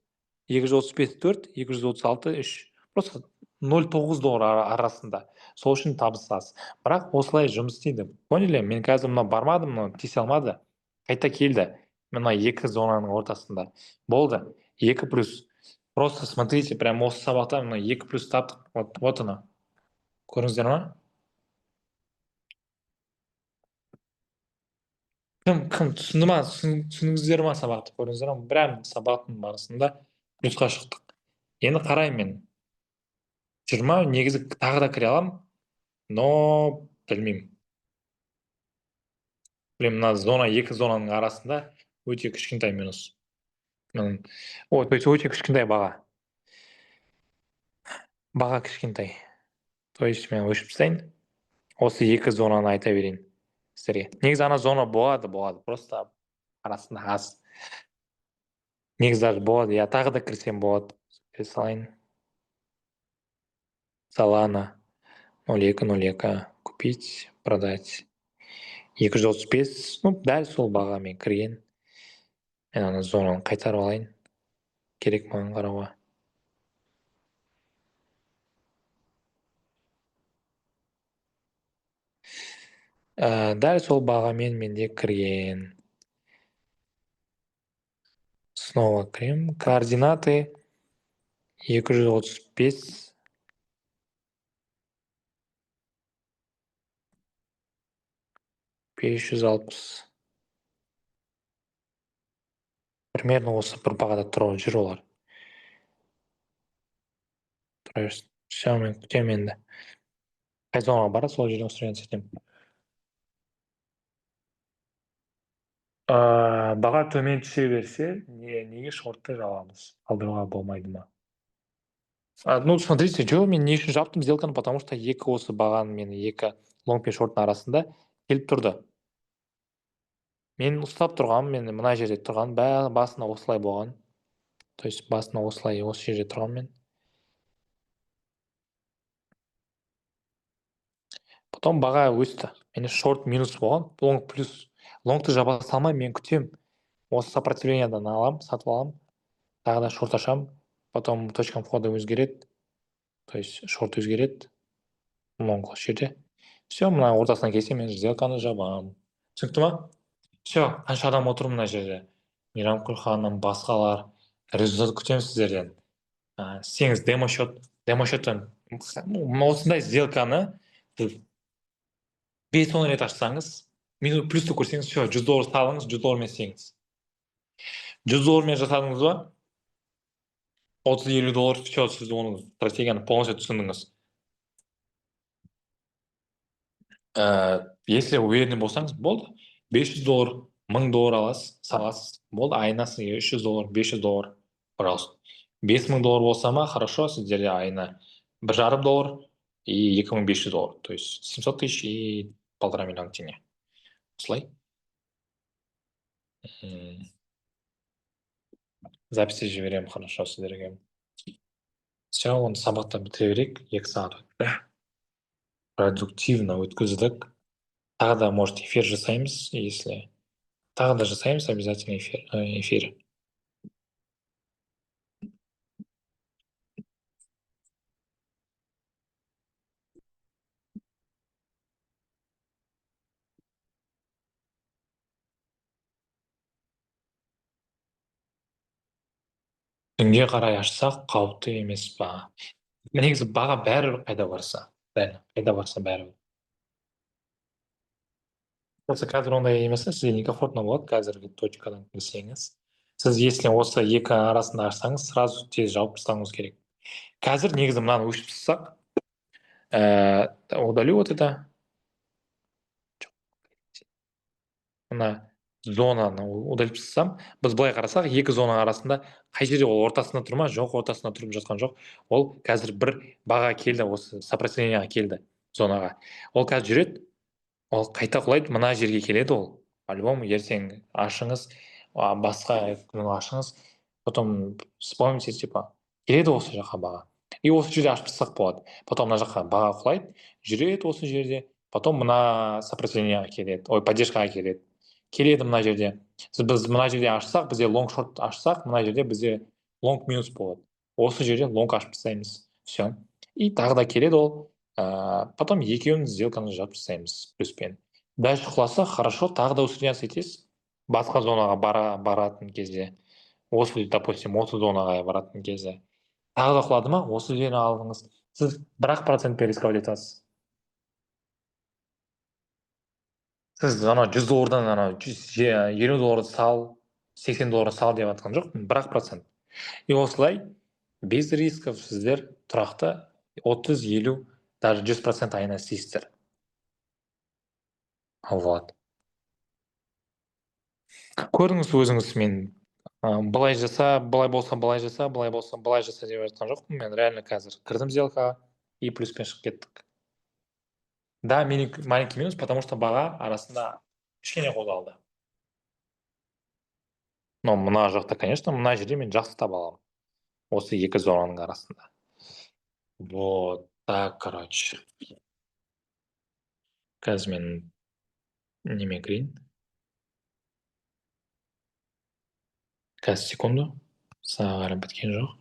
4, 236, 3. Просто 0,9 доллар арасында. Сол үшін табыс аз. Бірақ осылай жұмыс істейді. Поняли? Мен қазір мына бармадым, тисе алмады. Қайта келді. Мына екі зонаның ортасында. Болды. 2 плюс. Просто смотрите, прям осы сабақта мына 2 плюс таптық. Вот она. Көрдіңіздер ма? Кім түсінді ма? Түсіндіңіздер ма сабақты? Көрдіңіздер ма? Прям сабақтың барысында плюсқа шықтық. Енді қараймын мен. 20 негізі тағы да кіре аламын, но білмеймін. Мына зона, екі зонаның арасында өте кішкентай минус. То есть өте кішкентай баға. Баға кішкентай. То есть мен өшіп тастайын. Осы екі зонаны айта берейін сіздерге. Негізі ана зона болады, просто арасында аз. Негізі болады, я тағы да кірсем болады. Салайын. Салана 0202. купить, продать. 235, ну, дәл сол бағамен кірген. Мен ана зонаны қайтарып алайын. Керек маған қарауға. Дәл сол бағамен менде кірген. Снова кірем. Координаты 235. Бес жүз алпыс. Примерно осы бір бағада тұрып жүр олар. Тұра берсін. Все, мен күтемін енді. Қай зонаға барады, сол жерден устроен етемін. Баға төмен түсе берсе, неге шортты жабамыз? Қалдыруға болмайды ма? Ну, смотрите, жоқ, мен не үшін жаптым сделканы, потому что екі осы бағаның мен екі лонг пен шорттың арасында келіп тұрды. Мен ұстап тұрғаным, мен мына жерде тұрған, басына осылай болған. То есть басына осылай, осы жерде тұрған мен. Потом баға өсті. Менде шорт минус болған, лонг плюс. Лонгты жаба салмай, мен күтем. Осы сопротивлениедан алам, сатып алам. Тағы да шорт ашам. Потом точкам входа өзгереді. То есть шорт өзгереді. Лонг осы жерде. Все, мына ортасына келсе, мен сделканы жабам. Түсінікті ма? Все, қанша адам отыр мына жерде? Мейрамгүл ханым, басқалар. Результат күтемін сіздерден. Сеңіз демо-счеттан осындай сделканы 5-10 рет ашсаңыз, минус плюсті көрсеңіз, все, $100 салыңыз, $100 істеңіз. $100 жасадыңыз ба? 30-50 $, все, сіз оның стратегияны полностью түсіндіңіз. Если уверенный болсаңыз, болды. $500, $1000 аласыз, саласыз. Болды, айына сізге $300, $500, пожалуйста. $5000 болса ма, хорошо, сіздерде айына $1,5 и $2500. То есть 700 тысяч и 1,5 миллиона теңге. Осылай. Записьте жіберемін, хорошо, сіздерге. Все, оны сабақта бітіре берейік. 2 сағат өтті. Продуктивно өткіздік. Тағы да, может, эфир жасаймыз, если... Тағы да жасаймыз обязательно эфир. Түнге қарай ашсақ, қауіпті емес па? Негізі баға бәрібір қайда барса. Қайда барса бәрібір. Осы қазір ондай емес, сізге некомфортно болады қазіргі точкадан кірсеңіз. Сіз если осы екі арасында ашсаңыз, сразу тез жауып тастауыңыз керек. Қазір негізі мынаны өшіп тастасақ, удалю вот это. Мына зонаны удалып тастасам, біз былай қарасақ, екі зонаның арасында қай жерде ол ортасында тұр ма? Жоқ, ортасында тұрып жатқан жоқ. Ол қазір бір баға келді, осы сопротивлениеға келді зонаға. Ол қазір жүреді, ол қайта құлайды, мына жерге келеді ол. По-любому ертең ашыңыз, басқа күні ашыңыз, потом вспомните, типа, келеді осы жаққа баға. И осы жерде ашып тастақ болады. Потом мына жаққа баға құлайды, жүреді осы жерде, потом мына сопротивлениеға келеді, поддержкаға келеді. Келеді мына жерде. Біз мына жерде ашсақ, бізде лонг шорт ашсақ, мына жерде бізде лонг минус болады. Осы жерде лонг ашып тастаймыз. Все. И тағы да келеді ол. Потом екеуін сделканы жауып тастаймыз плюспен. Дальше құласа, хорошо, тағы да усредняться етесіз. Басқа зонаға баратын кезде. Осы, допустим, осы зонаға баратын кезде. Тағы да құлады ма, осы жерін алдыңыз. Сіз 1% рисковать етасыз. Сіз ана $100-дан ана $50 сал, $80 сал деп жатқан жоқ, 1%. И осылай без рисков сіздер тұрақты 30-50, даже 100% айына істейсіздер. Вот. Көрдіңіз өзіңіз, мен былай жаса, былай болса, былай жаса, былай болса, былай жаса деп жатқан жоқпын. Мен реально қазір кірдім сделкаға и плюспен шығып кеттік. Да, маленький минус, потому что баға арасында кішкене қозғалды. Но мына жақта, конечно, мына жерде мен жақсы таба аламын. Осы екі зонаның арасында. Вот так, короче. Қазір мен неме кірейін. Қазір секунду. Саған қарап біткен жоқ.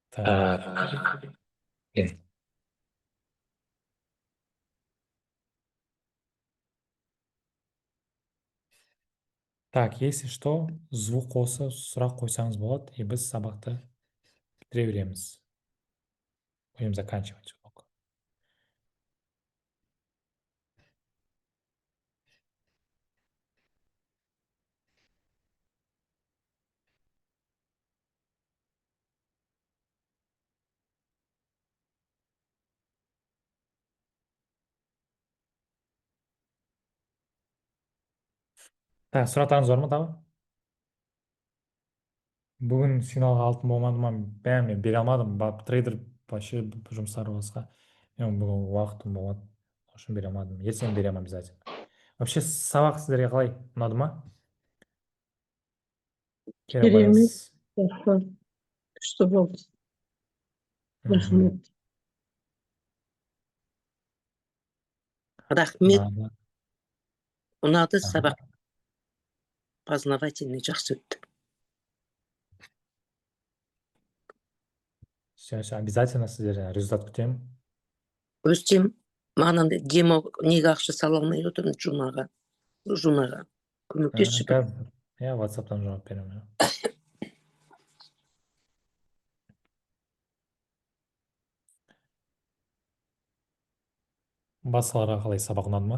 Так, Блин. так, если что, звук қосып сұрақ қойсаңыз болады, и біз сабақты бітіре береміз. Будем заканчивать урок. Так, сұрақтарыңыз бар ма тағы? Бүгін финалға алтын болмады ма? Мен бере алмадым. Трейдер вообще жұмыстары басқа. Мен бүгін уақытым болмады. Сол үшін бере алмадым. Ертең беремін обязательно. Вообще сабақ сіздерге қалай? Ұнады ма? Кері Керемет. байланыс. Жақсы. Күшті болды. Мгм. Рахмет. Рахмет. Ұнады. Ұнады Ага. сабақ. Познавательный жақсы өтті. Все, обязательно сіздерден результат күтемін. Өстем, маған андай демо неге ақша сала алмай отырмын жұмаға. Көмектесші бір. Қазір иә, WhatsApp-тан жауап беремін. Басқаларға қалай, сабақ ұнады ма?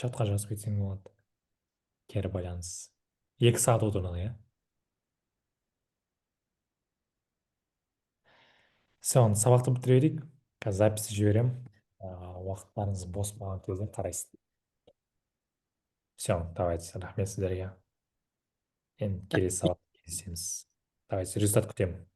Чатқа жазып кетсең болады. Кері байланыс. 2 сағат отырдық, иә? Все, сабақты бітіре берейік. Қазір записті жіберемін. Уақыттарыңыз бос болған кезде қарайсыз. Все, давайте, рахмет сіздерге. Енді келесі сабақта кездесеміз. Давайте, результат күтемін.